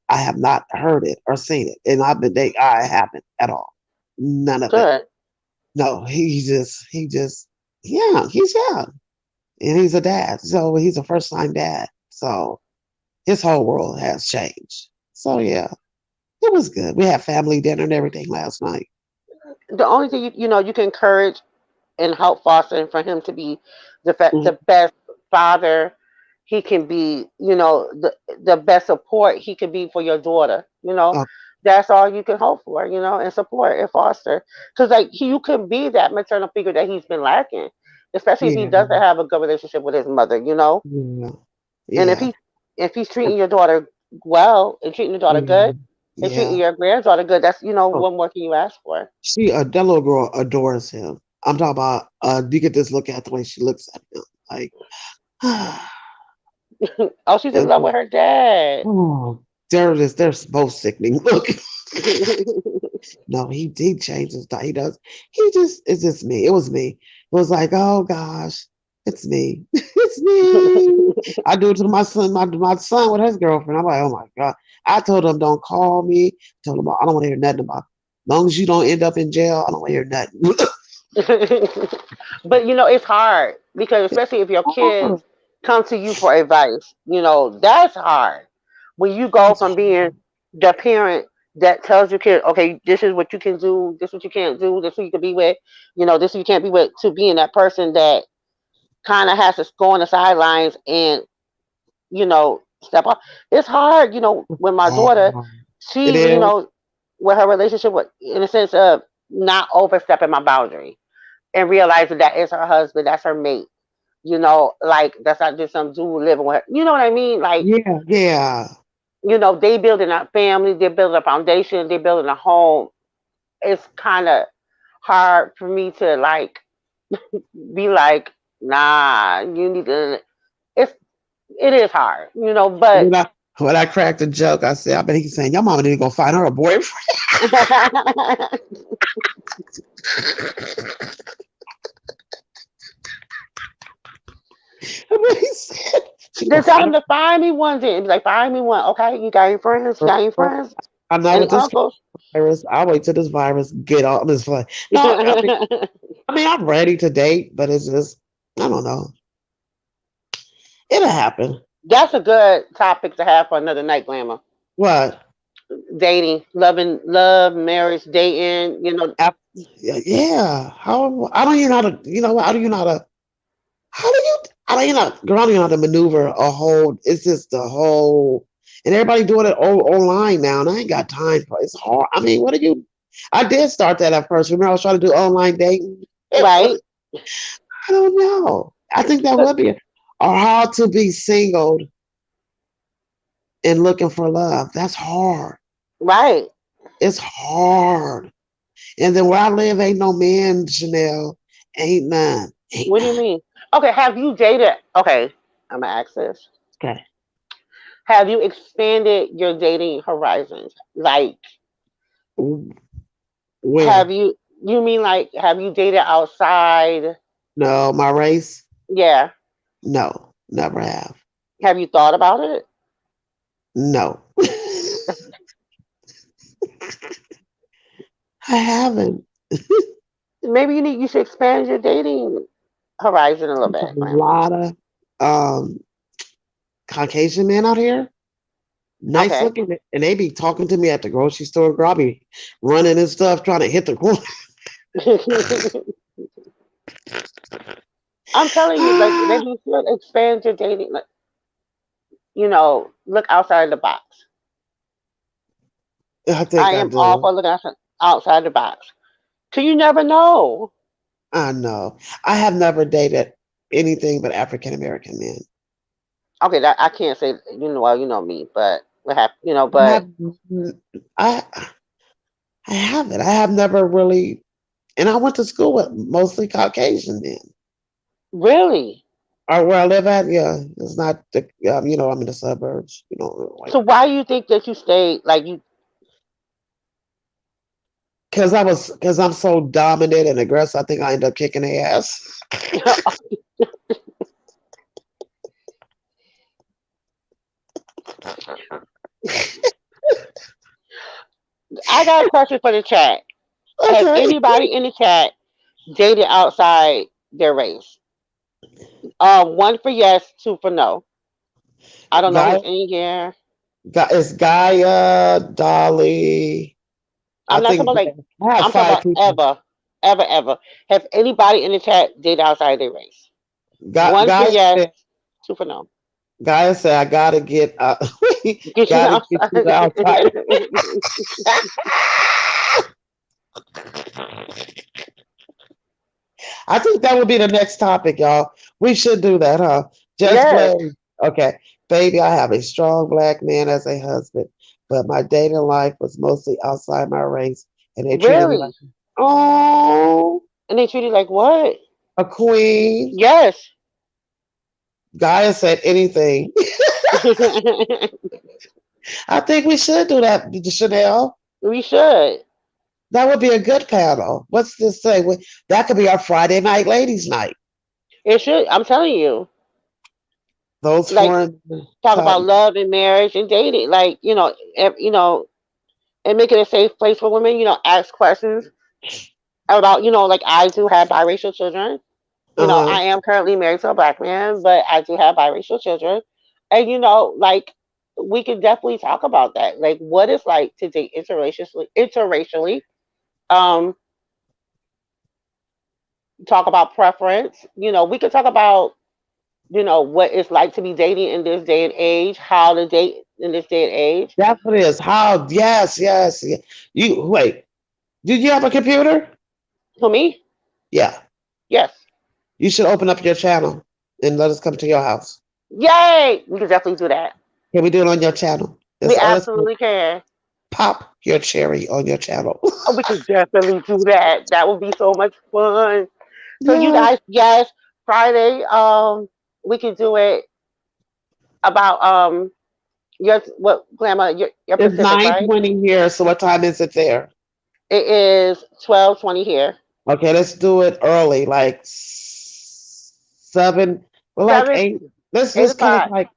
Speaker 1: I have not heard it or seen it, and I haven't at all. None of it.
Speaker 2: Good.
Speaker 1: No, yeah, he's young, and he's a dad. So he's a first time dad. So his whole world has changed. So yeah, it was good. We had family dinner and everything last night.
Speaker 2: The only thing you can encourage and help foster and for him to be
Speaker 1: Mhm.
Speaker 2: the best father he can be, the best support he can be for your daughter.
Speaker 1: Oh,
Speaker 2: That's all you can hope for, and support and foster. Because like you can be that maternal figure that he's been lacking, especially if he
Speaker 1: yeah,
Speaker 2: doesn't have a good relationship with his mother.
Speaker 1: yeah,
Speaker 2: And
Speaker 1: yeah,
Speaker 2: if he's treating your daughter well and treating your daughter
Speaker 1: yeah,
Speaker 2: good and treating
Speaker 1: yeah.
Speaker 2: your granddaughter good, that's
Speaker 1: Oh,
Speaker 2: what more can you ask for?
Speaker 1: that little girl adores him. I'm talking about. You get this look at the way she looks at him, like,
Speaker 2: Oh, she's in love with her dad.
Speaker 1: oh, they're both sickening. Look, no, he changes. He does. He just it's just me. It was me. It was like, oh gosh, it's me. It's me. I do it to my son. My son with his girlfriend. I'm like, oh my god. I told him don't call me. Told him I don't want to hear nothing about. As long as you don't end up in jail, I don't want to hear nothing.
Speaker 2: But it's hard because especially if your kids
Speaker 1: Oh,
Speaker 2: come to you for advice, that's hard. When you go
Speaker 1: it's
Speaker 2: from being the parent that tells your kid, okay, this is what you can do, this is what you can't do, this is who you can be with, this is who you can't be with, to being that person that kind of has to go on the sidelines and step up. It's hard, when my daughter,
Speaker 1: hard. It
Speaker 2: she,
Speaker 1: is.
Speaker 2: with her relationship with, in a sense of not overstepping my boundary and realizing that is her husband, that's her mate. Like that's not just some dude living with her. You know what I mean? Like,
Speaker 1: Yeah, yeah.
Speaker 2: they building a family, they're building a foundation, they're building a home. It's kind of hard for me to like be like, nah, you need to. It is hard, but
Speaker 1: When I cracked a joke, I said, I bet he's saying, your mama need to go find her a boyfriend. I bet he said, she gonna
Speaker 2: just tell
Speaker 1: find
Speaker 2: him to find me one. Then be like, find me one. Okay, you got any friends? You
Speaker 1: her
Speaker 2: got any
Speaker 1: a
Speaker 2: friends?
Speaker 1: I'm not
Speaker 2: Any
Speaker 1: with this
Speaker 2: uncles?
Speaker 1: virus. I'll wait till this virus get off. I'm just like, no, I mean, I'm ready to date, but it's just, I don't know. It'll happen.
Speaker 2: That's a good topic to have for another night, Glamour.
Speaker 1: What?
Speaker 2: Dating, loving, love, marriage, dating.
Speaker 1: Ap- yeah. How? I don't even know how to. You know what? How do you know how to? How do you? I don't even know. Girl, I don't even know how to maneuver a whole. It's just the whole, and everybody doing it online now, and I ain't got time for it. It's hard. I mean, what do you? I did start that at first. Remember, I was trying to do online dating. It
Speaker 2: Right?
Speaker 1: was. I don't know. I think that would be, or how to be singled and looking for love. That's hard.
Speaker 2: Right.
Speaker 1: It's hard. And then where I live, ain't no man, Chanel. Ain't none. Ain't
Speaker 2: What do you
Speaker 1: none.
Speaker 2: mean? Okay, have you dated? Okay, I'm gonna ask this.
Speaker 1: Okay.
Speaker 2: Have you expanded your dating horizons? Like, have
Speaker 1: Where?
Speaker 2: you? You mean like have you dated outside?
Speaker 1: No, my race?
Speaker 2: Yeah.
Speaker 1: No, never have.
Speaker 2: Have you thought about it?
Speaker 1: No. I haven't.
Speaker 2: Maybe you should expand your dating horizon a little
Speaker 1: There's
Speaker 2: bit,
Speaker 1: a
Speaker 2: Grandma.
Speaker 1: lot of um, Caucasian men out here, nice
Speaker 2: Okay.
Speaker 1: looking, and they be talking to me at the grocery store. Girl, I be running and stuff, trying to hit the corner.
Speaker 2: I'm telling you, like
Speaker 1: I
Speaker 2: maybe you should expand your dating. Like, look outside the box.
Speaker 1: think
Speaker 2: I
Speaker 1: I
Speaker 2: am all
Speaker 1: do.
Speaker 2: for looking outside the box. Cause you never know.
Speaker 1: I know. I have never dated anything but African American men.
Speaker 2: Okay, that I can't say. Well, you know me, but what happened?
Speaker 1: I
Speaker 2: But
Speaker 1: have, I, I haven't. I have never really, and I went to school with mostly Caucasian men.
Speaker 2: really.
Speaker 1: Or where I live at, yeah, it's not the, I'm in the suburbs, like,
Speaker 2: So why do you think that you stayed? Like you,
Speaker 1: because I'm so dominant and aggressive, I think I end up kicking their ass.
Speaker 2: I got a question for the chat. Has
Speaker 1: Okay.
Speaker 2: anybody in the chat dated outside their race? One for yes, two for no. I don't know
Speaker 1: Guy,
Speaker 2: who's in here.
Speaker 1: it's Gaia, Dolly. I
Speaker 2: I'm not talking
Speaker 1: think
Speaker 2: about like.
Speaker 1: I have
Speaker 2: I'm talking
Speaker 1: five
Speaker 2: about
Speaker 1: people.
Speaker 2: ever, ever, ever. Has anybody in the chat dated outside their race?
Speaker 1: Guy,
Speaker 2: One for
Speaker 1: Gaia
Speaker 2: yes,
Speaker 1: said,
Speaker 2: two for no.
Speaker 1: Gaia said, I gotta get,
Speaker 2: Get you
Speaker 1: gotta get you
Speaker 2: outside.
Speaker 1: the outside. I think that would be the next topic, y'all. We should do that, huh? Just
Speaker 2: Yes,
Speaker 1: Blaze. Okay. Baby, I have a strong black man as a husband, but my dating life was mostly outside my race, and they treated me like,
Speaker 2: really.
Speaker 1: oh,
Speaker 2: And they treat you like what?
Speaker 1: a queen.
Speaker 2: Yes.
Speaker 1: Gaia said anything. I think we should do that, Chanel.
Speaker 2: We should.
Speaker 1: That would be a good panel. What's this say? That could be our Friday night ladies' night.
Speaker 2: It should. I'm telling you.
Speaker 1: Those
Speaker 2: Like
Speaker 1: foreign
Speaker 2: talk
Speaker 1: top.
Speaker 2: about love and marriage and dating. Like and make it a safe place for women. Ask questions about like I do have biracial children.
Speaker 1: Uh-huh.
Speaker 2: I am currently married to a black man, but I do have biracial children, and like we could definitely talk about that. Like what it's like to date interracially. Um, talk about preference. We could talk about what it's like to be dating in this day and age, how to date in this day and age.
Speaker 1: That's what it is. How? Yes, yes, yes. You wait. Did you have a computer?
Speaker 2: For me,
Speaker 1: Yeah.
Speaker 2: yes.
Speaker 1: You should open up your channel and let us come to your house.
Speaker 2: Yay! We can definitely do that.
Speaker 1: Can we do it on your channel?
Speaker 2: We
Speaker 1: Let's
Speaker 2: absolutely can.
Speaker 1: pop your cherry on your channel.
Speaker 2: Oh, we can definitely do that. That would be so much fun. So you
Speaker 1: Yes.
Speaker 2: guys, yes, Friday, we can do it about your what grandma your
Speaker 1: It's
Speaker 2: Pacific, right?
Speaker 1: 9:20 here, so what time is it there?
Speaker 2: It is 12:20 here.
Speaker 1: Okay, let's do it early, like 7, well, like
Speaker 2: Seven,
Speaker 1: 8. Let's 'cause it's
Speaker 2: 8 o'clock.
Speaker 1: like,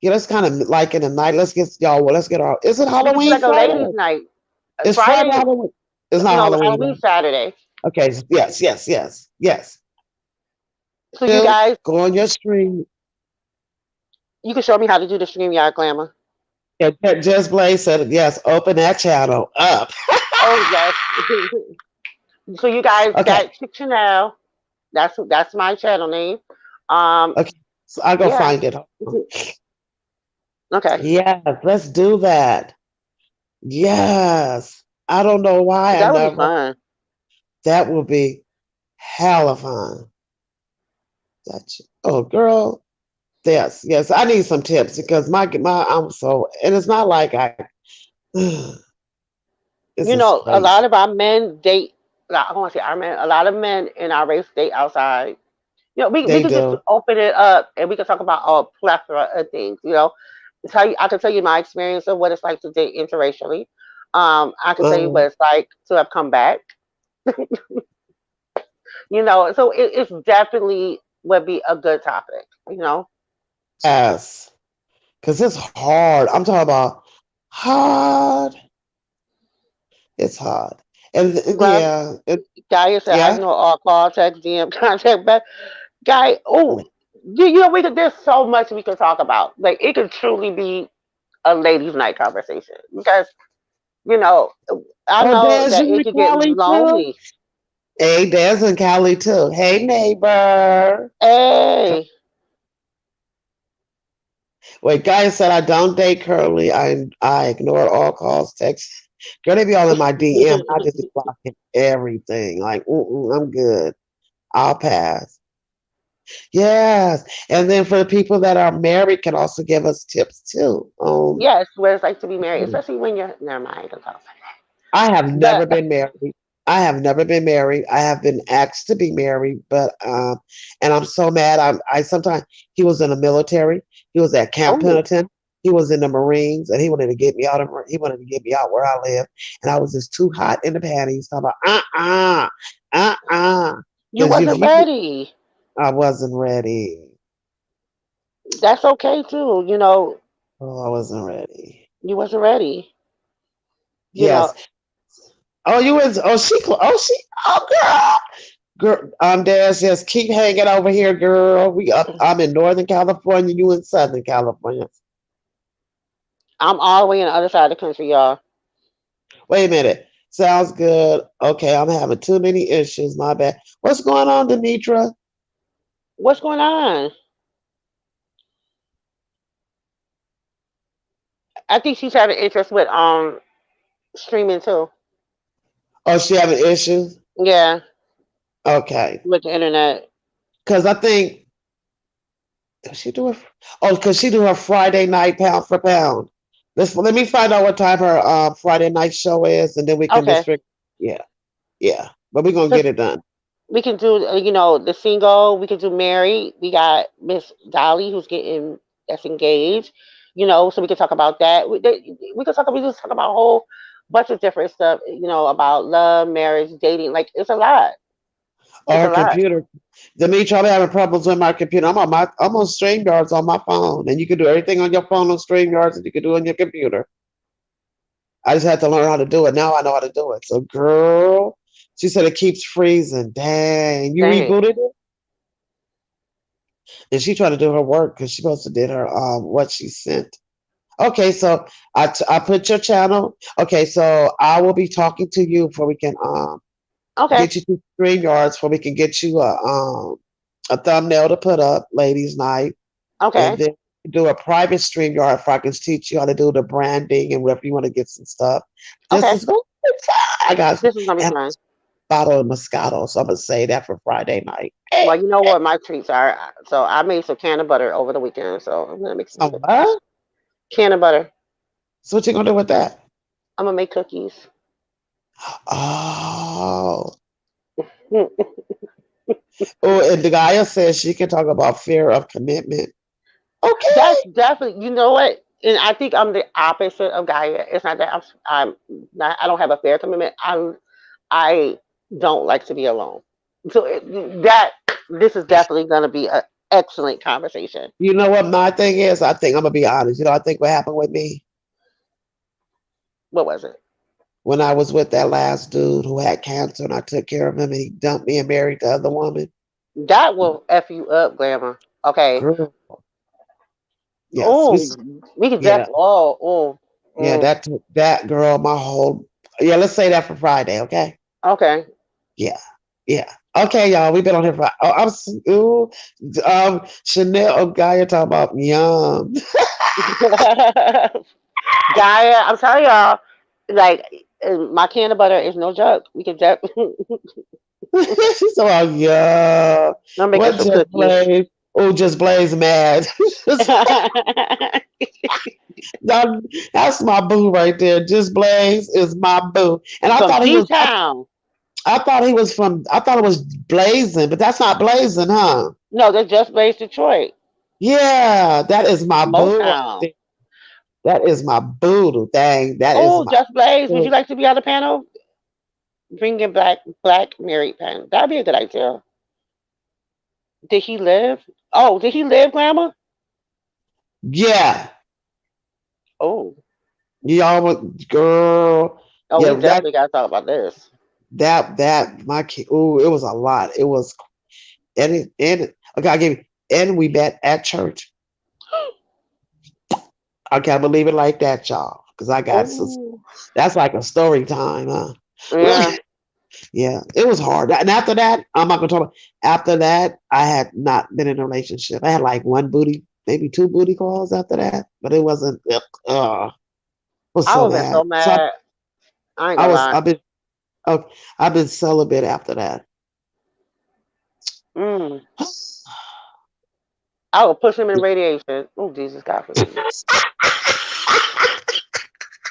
Speaker 1: yeah, let's kind of like in the night. Let's get y'all. Well, let's get our. Is it
Speaker 2: We could do
Speaker 1: Halloween
Speaker 2: like a
Speaker 1: Friday?
Speaker 2: ladies' night.
Speaker 1: Is Friday
Speaker 2: Friday,
Speaker 1: Halloween? It's not
Speaker 2: no,
Speaker 1: Halloween
Speaker 2: Halloween
Speaker 1: though.
Speaker 2: Saturday.
Speaker 1: Okay, yes, yes, yes, yes.
Speaker 2: So you
Speaker 1: Still
Speaker 2: guys,
Speaker 1: go on your stream.
Speaker 2: you can show me how to do the StreamYard glamour.
Speaker 1: Yeah, Just Blaze said yes. Open that channel up.
Speaker 2: Oh yes. So you guys,
Speaker 1: Okay,
Speaker 2: that Chick Chanel, that's my channel name. Um,
Speaker 1: okay. So I go
Speaker 2: yeah.
Speaker 1: find it.
Speaker 2: Okay.
Speaker 1: Yes, let's do that. Yes. I don't know why I
Speaker 2: That would be
Speaker 1: never.
Speaker 2: fun.
Speaker 1: That would be hella fun. Oh, girl. Yes, yes. I need some tips because I'm so, and it's not like I. This
Speaker 2: You
Speaker 1: is
Speaker 2: know, a
Speaker 1: crazy.
Speaker 2: lot of our men date. I don't want to say our men. A lot of men in our race date outside. You know, we
Speaker 1: They
Speaker 2: could just
Speaker 1: do.
Speaker 2: open it up and we can talk about a plethora of things. You know, I can tell you my experience of what it's like to date interracially. I can tell you what
Speaker 1: Um,
Speaker 2: it's like to have come back. You know, so it's definitely would be a good topic. You know,
Speaker 1: yes, because it's hard. I'm talking about hard. It's hard. And
Speaker 2: well,
Speaker 1: yeah,
Speaker 2: Guy said I
Speaker 1: yeah.
Speaker 2: ignore all call, text, DM, contact back. Guy, oh, you know, there's so much we could talk about. Like it could truly be a ladies' night conversation because you know I
Speaker 1: Oh,
Speaker 2: know
Speaker 1: Des,
Speaker 2: that
Speaker 1: you
Speaker 2: it
Speaker 1: in
Speaker 2: could get
Speaker 1: Cali too?
Speaker 2: lonely.
Speaker 1: Hey, Des in Cali too. Hey, neighbor.
Speaker 2: Hey,
Speaker 1: Wait, guy said I don't date curly. I ignore all calls, texts. Girl, they be all in my DM. I just be blocking everything. Like, I'm good. I'll pass. Yes, and then for the people that are married, can also give us tips too.
Speaker 2: yes, what it's like to be married, especially when you're. Never mind, don't talk about
Speaker 1: I have
Speaker 2: that.
Speaker 1: never been married. I have never been married. I have been asked to be married, but and I'm so mad. I sometimes he was in the military. He was at
Speaker 2: But
Speaker 1: Camp
Speaker 2: oh,
Speaker 1: Pendleton. He was in the Marines, and he wanted to get me out of. He wanted to get me out where I live, and I was just too hot in the panties. Talking about
Speaker 2: you
Speaker 1: because if
Speaker 2: wasn't
Speaker 1: you,
Speaker 2: ready.
Speaker 1: I wasn't ready.
Speaker 2: That's okay too. You know,
Speaker 1: Oh, I wasn't ready.
Speaker 2: you wasn't ready. You know,
Speaker 1: Yes. Oh, you was. Oh, she. Oh, she. Oh, girl. Girl, Des, just keep hanging over here, girl. We up. I'm in Northern California. You in Southern California.
Speaker 2: I'm all the way on the other side of the country, y'all.
Speaker 1: Wait a minute. Sounds good. Okay, I'm having too many issues. My bad. What's going on, Demetra?
Speaker 2: What's going on? I think she's having interest with streaming too.
Speaker 1: Oh, she having issues.
Speaker 2: Yeah,
Speaker 1: Okay,
Speaker 2: with the internet.
Speaker 1: because I think does she do it. Oh, because she do her Friday night pound for pound. Let me find out what time her Friday night show is, and then we can
Speaker 2: Okay,
Speaker 1: district. Yeah, yeah. But we're gonna
Speaker 2: because
Speaker 1: get it done.
Speaker 2: we can do you know the single. We can do married. We got Miss Dolly who's getting that's engaged. You know, so we can talk about that. We can talk. We just talk about a whole bunch of different stuff. You know, about love, marriage, dating. Like it's a lot. It's a
Speaker 1: Our
Speaker 2: lot.
Speaker 1: computer. Demetri, I'm having problems with my computer. I'm on StreamYards on my phone, and you can do everything on your phone on StreamYards that you can do on your computer. I just had to learn how to do it. Now I know how to do it. So, girl, she said it keeps freezing. Dang, you
Speaker 2: Dang.
Speaker 1: rebooted it, and she tried to do her work because she supposed to did her what she sent. Okay, so I put your channel. Okay, so I will be talking to you before we can
Speaker 2: Okay.
Speaker 1: get you to StreamYards, before we can get you a thumbnail to put up, ladies' night. And
Speaker 2: Okay.
Speaker 1: then do a private stream yard if I can teach you how to do the branding and wherever you want to get some stuff. This
Speaker 2: Okay.
Speaker 1: is going to I got
Speaker 2: This is gonna be
Speaker 1: and
Speaker 2: fun.
Speaker 1: bottle of Moscato, so I'm gonna say that for Friday night.
Speaker 2: Well, you know what my treats are. So I made some can of butter over the weekend. So I'm gonna make some
Speaker 1: So
Speaker 2: cookies.
Speaker 1: what?
Speaker 2: Can of butter.
Speaker 1: So what you gonna do with that?
Speaker 2: I'm gonna make cookies.
Speaker 1: Oh, oh, and the guy says she can talk about fear of commitment. Okay.
Speaker 2: That's definitely. You know what? And I think I'm the opposite of Gaia. It's not that I'm not. I don't have a fair commitment. I don't like to be alone. So that this is definitely gonna be an excellent conversation.
Speaker 1: You know what my thing is? I think I'm gonna be honest. You know, I think what happened with me
Speaker 2: What was it?
Speaker 1: when I was with that last dude who had cancer and I took care of him and he dumped me and married the other woman.
Speaker 2: That will f you up, Glamour. Okay.
Speaker 1: Girl, yes,
Speaker 2: Oh, we could
Speaker 1: yeah,
Speaker 2: definitely. Oh.
Speaker 1: yeah. That took that girl my whole. Yeah, let's say that for Friday, okay?
Speaker 2: Okay.
Speaker 1: Yeah, yeah. Okay, y'all. We've been on here for. Oh, ooh, Chanel O'Gaya talking about yum.
Speaker 2: Gaia, I'm telling y'all, like my can of butter is no joke. We could definitely.
Speaker 1: She's talking about yum.
Speaker 2: I'm making
Speaker 1: What
Speaker 2: some
Speaker 1: just
Speaker 2: cookies.
Speaker 1: blaze? Oh, just blaze mad. That, that's my boo right there. Just Blaze is my boo. And I
Speaker 2: From
Speaker 1: thought he
Speaker 2: T
Speaker 1: was
Speaker 2: Town.
Speaker 1: I thought he was from I thought it was Blazing, but that's not Blazing, huh?
Speaker 2: No, they're just based Detroit.
Speaker 1: Yeah, that is my boo right
Speaker 2: Motown.
Speaker 1: there. That is my boo thing. That is
Speaker 2: Oh,
Speaker 1: my
Speaker 2: Just Blaze. Would you
Speaker 1: boo.
Speaker 2: like to be on the panel? Bring your black married pen. That'd be a good idea. Did he live? Oh, did he live, Grandma?
Speaker 1: Yeah.
Speaker 2: Oh,
Speaker 1: Y'all girl.
Speaker 2: oh,
Speaker 1: Yeah,
Speaker 2: we definitely gotta talk about this.
Speaker 1: that my kid. Oh, it was a lot. It was and okay, I gave you, and we met at church. I can't believe it like that, y'all. Because I got some,
Speaker 2: Oh,
Speaker 1: that's like a story time, huh?
Speaker 2: yeah.
Speaker 1: Yeah, it was hard. And after that, I'm not gonna talk about after that, I had not been in a relationship. I had like one booty, maybe two booty calls after that, but it wasn't it was
Speaker 2: I
Speaker 1: so
Speaker 2: would have been
Speaker 1: bad.
Speaker 2: so
Speaker 1: So
Speaker 2: mad. I ain't
Speaker 1: I
Speaker 2: gonna
Speaker 1: was
Speaker 2: lie.
Speaker 1: oh, I've been celibate after that.
Speaker 2: Mm. I would push him in radiation. Oh, Jesus, God forgive me.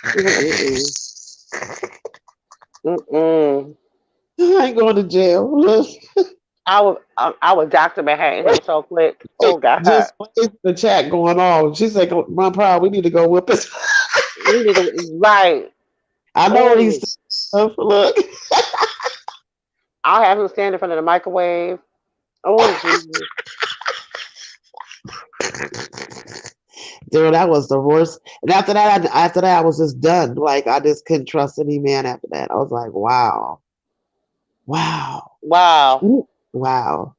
Speaker 2: Mm-mm. Mm-mm.
Speaker 1: I ain't going to jail.
Speaker 2: I would Dr. Manhattan him so quick. Oh, God.
Speaker 1: Just plays the chat going on. She said, "Run proud. We need to go whip his."
Speaker 2: We need to, right.
Speaker 1: I know what he's
Speaker 2: Oh,
Speaker 1: saying. Look.
Speaker 2: I'll have him stand in front of the microwave. Oh, Jesus.
Speaker 1: Dude, that was the worst. And after that, I was just done. Like I just couldn't trust any man after that. I was like, wow, wow,
Speaker 2: Wow.
Speaker 1: wow.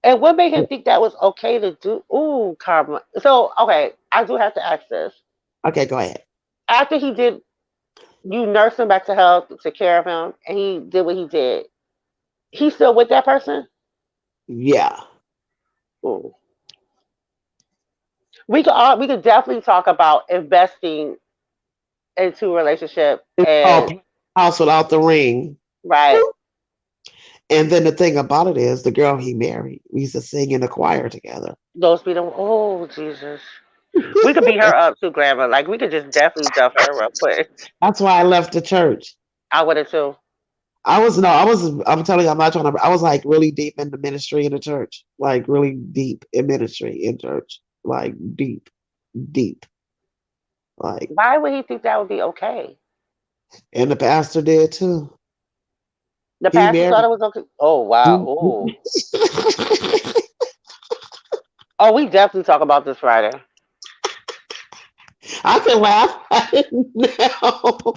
Speaker 2: And what made him think that was okay to do? Ooh, karma. So, okay, I do have to ask this.
Speaker 1: Okay, go ahead.
Speaker 2: After he did, you nursed him back to health, took care of him, and he did what he did. He's still with that person?
Speaker 1: Yeah.
Speaker 2: Ooh. We could definitely talk about investing into a relationship
Speaker 1: Oh,
Speaker 2: and
Speaker 1: house without the ring.
Speaker 2: right.
Speaker 1: And then the thing about it is, the girl he married, we used to sing in the choir together.
Speaker 2: Those be the oh Jesus. We could beat her up too, Grandma. Like we could just definitely duff her real quick.
Speaker 1: That's why I left the church.
Speaker 2: I would have too.
Speaker 1: I was no, I was. I'm telling you, I'm not trying to. I was like really deep in the ministry in the church, like really deep in ministry in church, like deep, deep, like.
Speaker 2: Why would he think that would be okay?
Speaker 1: And the pastor did too.
Speaker 2: The
Speaker 1: He
Speaker 2: pastor thought
Speaker 1: married.
Speaker 2: it was okay. Oh wow. Oh. Oh, we definitely talk about this Friday.
Speaker 1: I can laugh at it now.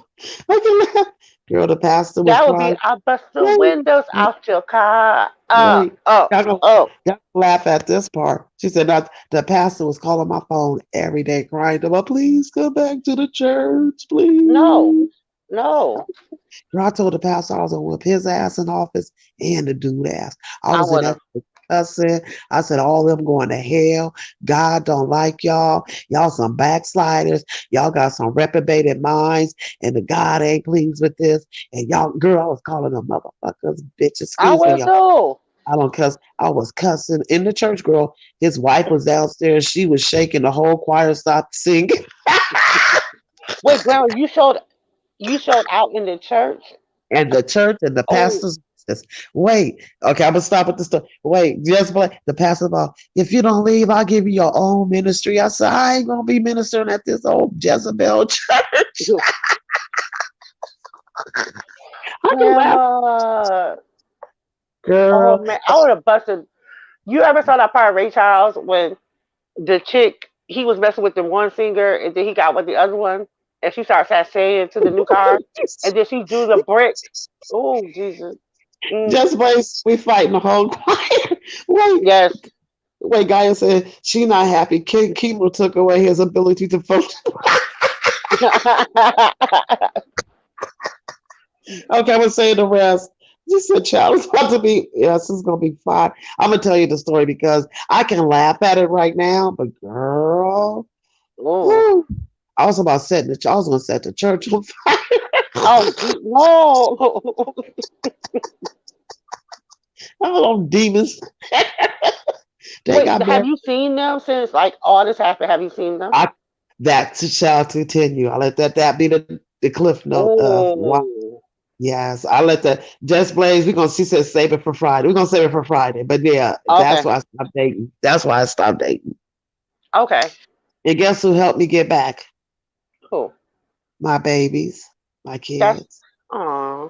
Speaker 1: I can laugh. Girl, the pastor was
Speaker 2: That would be
Speaker 1: crying.
Speaker 2: I bust the
Speaker 1: Wait,
Speaker 2: windows out your car.
Speaker 1: wait.
Speaker 2: Oh, oh.
Speaker 1: Y'all can laugh at this part. She said that the pastor was calling my phone every day, crying to me, please come back to the church,
Speaker 2: No.
Speaker 1: please.
Speaker 2: No,
Speaker 1: Girl, I told the pastor I was gonna whip his ass in office and the dude ass. I
Speaker 2: I
Speaker 1: was in
Speaker 2: would
Speaker 1: that
Speaker 2: have.
Speaker 1: cussing. I said all them going to hell. God don't like y'all. Y'all some backsliders. Y'all got some reprobated minds, and the God ain't pleased with this. And y'all, girl, I was calling them motherfuckers, bitches.
Speaker 2: I
Speaker 1: Excuse me,
Speaker 2: would
Speaker 1: y'all.
Speaker 2: too.
Speaker 1: I don't cuss. I was cussing in the church, girl. His wife was downstairs. She was shaking. The whole choir stopped singing.
Speaker 2: Wait, Grandma, you showed out in the church?
Speaker 1: And the church and the
Speaker 2: Oh,
Speaker 1: pastors says, wait, okay, I'm gonna stop with the story. Wait, just like the pastor about, if you don't leave, I'll give you your own ministry. I said, I ain't gonna be ministering at this old Jezebel church. I can laugh,
Speaker 2: Grandma. Oh
Speaker 1: girl.
Speaker 2: man, I would have busted. You ever saw that part of Ray Charles when the chick he was messing with the one singer and then he got with the other one and she started sashaying to the new car and then she drew the brick. Oh Jesus. Mm,
Speaker 1: Just wait, we fighting the whole choir. Wait,
Speaker 2: yes.
Speaker 1: wait, Gaia said she not happy. King Chemo took away his ability to function. Okay, I'm gonna say the rest. You said child is about to be, yes, it's gonna be fine. I'm gonna tell you the story because I can laugh at it right now, but girl,
Speaker 2: Oh.
Speaker 1: whew, I was about setting the I was gonna set the church on fire.
Speaker 2: Oh no.
Speaker 1: All them demons. They
Speaker 2: Wait,
Speaker 1: got
Speaker 2: have
Speaker 1: married.
Speaker 2: you seen them since like all this happened? Have you seen them?
Speaker 1: I that shall continue. I let that be the cliff note of why.
Speaker 2: Oh.
Speaker 1: Yes, I let that Just Blaze. We're gonna see said save it for Friday. We're gonna save it for Friday. But yeah, that's
Speaker 2: Okay.
Speaker 1: why I stopped dating. That's why I stopped dating.
Speaker 2: Okay.
Speaker 1: And guess who helped me get back?
Speaker 2: Cool.
Speaker 1: My babies, my
Speaker 2: That's
Speaker 1: kids.
Speaker 2: aw.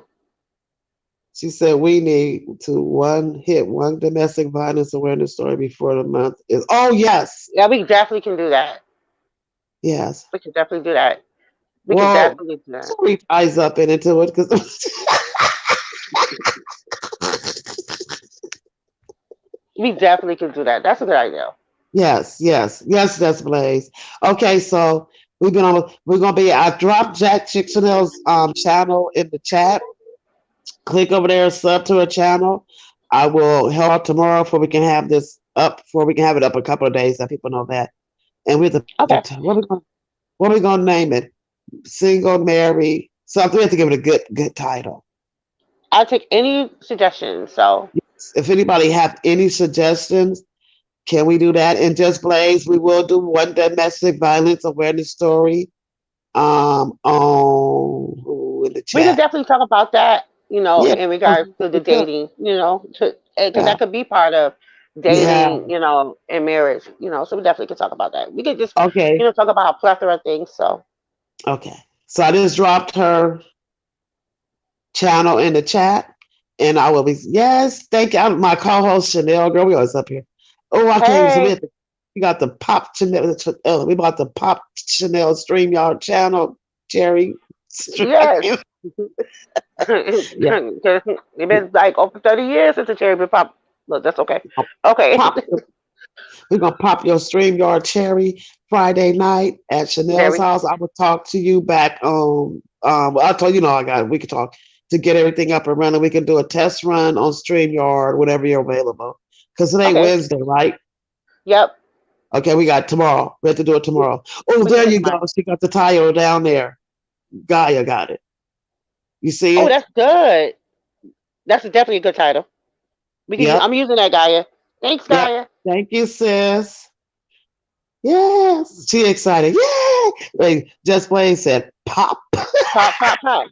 Speaker 1: She said we need to one domestic violence awareness story before the month is. Oh yes,
Speaker 2: Yeah, we definitely can do that.
Speaker 1: yes.
Speaker 2: We can definitely do that. We can
Speaker 1: Well,
Speaker 2: definitely do that.
Speaker 1: sorry ties up into it because
Speaker 2: We definitely can do that. That's a good idea.
Speaker 1: yes, yes, yes. That's Blaze. Okay, so we've been on. We're gonna be. I dropped Jack Chick Chanel's channel in the chat. Click over there, sub to her channel. I will help out tomorrow for we can have this up. For we can have it up a couple of days. That people know that. And we have to pick a
Speaker 2: Okay.
Speaker 1: what are we gonna name it? Single, married, something. We have to give it a good title.
Speaker 2: I'll take any suggestions. So,
Speaker 1: If anybody have any suggestions, can we do that? And Just Blaze, we will do one domestic violence awareness story on in the
Speaker 2: we could
Speaker 1: chat.
Speaker 2: definitely talk about that,
Speaker 1: Yeah,
Speaker 2: in regards to the
Speaker 1: we could.
Speaker 2: dating, because
Speaker 1: Yeah,
Speaker 2: that could be part of
Speaker 1: yeah.
Speaker 2: dating, and marriage, so we definitely could talk about that. We could just,
Speaker 1: Okay,
Speaker 2: talk about a plethora of things. So,
Speaker 1: okay. So I just dropped her channel in the chat, and I will be yes. Thank you, my co-host Chanel. Girl, we always up here. Oh, I can't even. So
Speaker 2: hey,
Speaker 1: we got the pop Chanel. We bought the pop Chanel StreamYard channel. Jerry.
Speaker 2: yes.
Speaker 1: Stream. Yeah,
Speaker 2: It's been like over 30 years since the cherry been pop. Look, that's okay.
Speaker 1: I'll
Speaker 2: Okay.
Speaker 1: pop. We're gonna pop your StreamYard cherry Friday night at Chanel's
Speaker 2: Very.
Speaker 1: house. I will talk to you back on. Well, I told you, I got. We can talk to get everything up and running. We can do a test run on StreamYard whenever you're available. Because today
Speaker 2: Okay.
Speaker 1: Wednesday, right?
Speaker 2: Yep.
Speaker 1: Okay, we got tomorrow. We have to do it tomorrow. Oh,
Speaker 2: We can
Speaker 1: there
Speaker 2: do it
Speaker 1: you
Speaker 2: tomorrow.
Speaker 1: go. She got the tile down there. Gaia got it. You see
Speaker 2: Oh,
Speaker 1: it?
Speaker 2: that's good. That's definitely a good title.
Speaker 1: Yep.
Speaker 2: I'm using that, Gaia. Thanks,
Speaker 1: Yep.
Speaker 2: Gaia.
Speaker 1: Thank you, sis. Yes. She excited. Yay! Like Just Plain said, pop.
Speaker 2: Pop, pop, pop.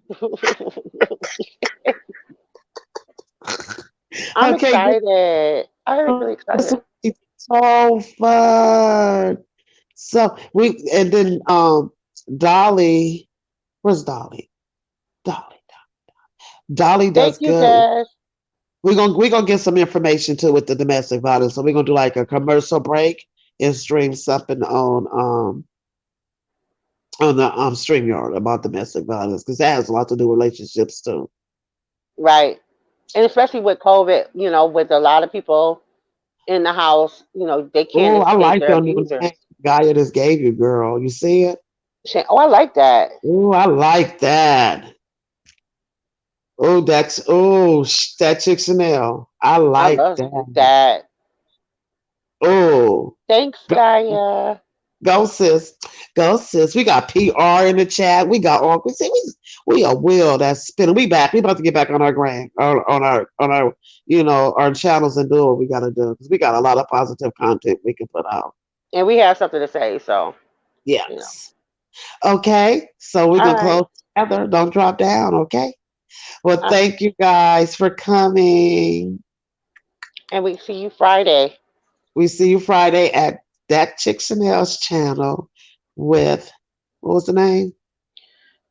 Speaker 2: I'm
Speaker 1: Okay, good.
Speaker 2: excited. I'm really
Speaker 1: This
Speaker 2: excited.
Speaker 1: will be so fun. So we and then Dolly, where's Dolly? Dolly. Dolly
Speaker 2: Thank
Speaker 1: does
Speaker 2: you,
Speaker 1: good.
Speaker 2: Cash.
Speaker 1: We're gonna get some information too with the domestic violence. So we're gonna do like a commercial break and stream something on the StreamYard about domestic violence because that has a lot to do with relationships too.
Speaker 2: Right. And especially with COVID, with a lot of people in the house, they can't
Speaker 1: Oh, I
Speaker 2: escape
Speaker 1: like
Speaker 2: their
Speaker 1: your new
Speaker 2: abuser.
Speaker 1: name. Gaia just gave you, girl. You see it?
Speaker 2: Oh, I like that.
Speaker 1: Oh, I like that. Oh, that chick Chanel. I
Speaker 2: I
Speaker 1: like
Speaker 2: love
Speaker 1: that.
Speaker 2: that.
Speaker 1: Oh,
Speaker 2: Thanks,
Speaker 1: go,
Speaker 2: Gaia.
Speaker 1: go sis, go sis. We got PR in the chat. We got all. We see we a wheel that's spinning. We back. We about to get back on our grand, on our our channels and do what we got to do because we got a lot of positive content we can put out.
Speaker 2: And we have something to say, so you know.
Speaker 1: Yes. Okay. So we're
Speaker 2: All
Speaker 1: gonna
Speaker 2: right.
Speaker 1: close together. Don't drop down. Okay. Well,
Speaker 2: Uh,
Speaker 1: thank you guys for coming.
Speaker 2: and we see you Friday.
Speaker 1: We see you Friday at that Chick Chanel's channel with what was the name?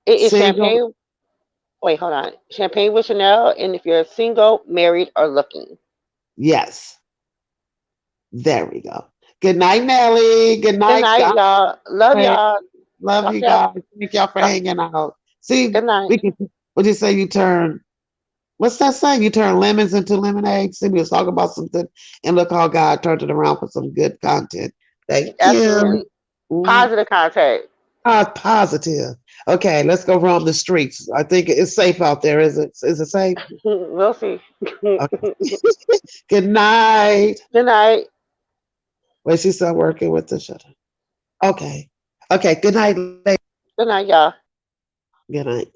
Speaker 2: It is
Speaker 1: Single.
Speaker 2: champagne. Wait, hold on. Champagne with Chanel. And if you're single, married, or looking.
Speaker 1: Yes. There we go. Good night, Nelly. Good
Speaker 2: Good
Speaker 1: night,
Speaker 2: night,
Speaker 1: guys.
Speaker 2: y'all. Love y'all.
Speaker 1: Love
Speaker 2: Talk
Speaker 1: you
Speaker 2: to y'all.
Speaker 1: guys. Thank y'all for
Speaker 2: Talk.
Speaker 1: hanging out. See,
Speaker 2: Good night.
Speaker 1: we can. What you say? You turn. What's that saying? You turn lemons into lemonade. See, we was talking about something, and look how God turned it around for some good content. Thank you.
Speaker 2: Absolutely.
Speaker 1: Mm,
Speaker 2: Positive contact.
Speaker 1: positive. Okay, let's go roam the streets. I think it's safe out there. Is it? Is it safe?
Speaker 2: We'll see.
Speaker 1: Okay. Good night.
Speaker 2: Good night.
Speaker 1: Wait, she's still working with the shutter. Okay. Okay. Good night, ladies.
Speaker 2: Good night, y'all.
Speaker 1: Good night.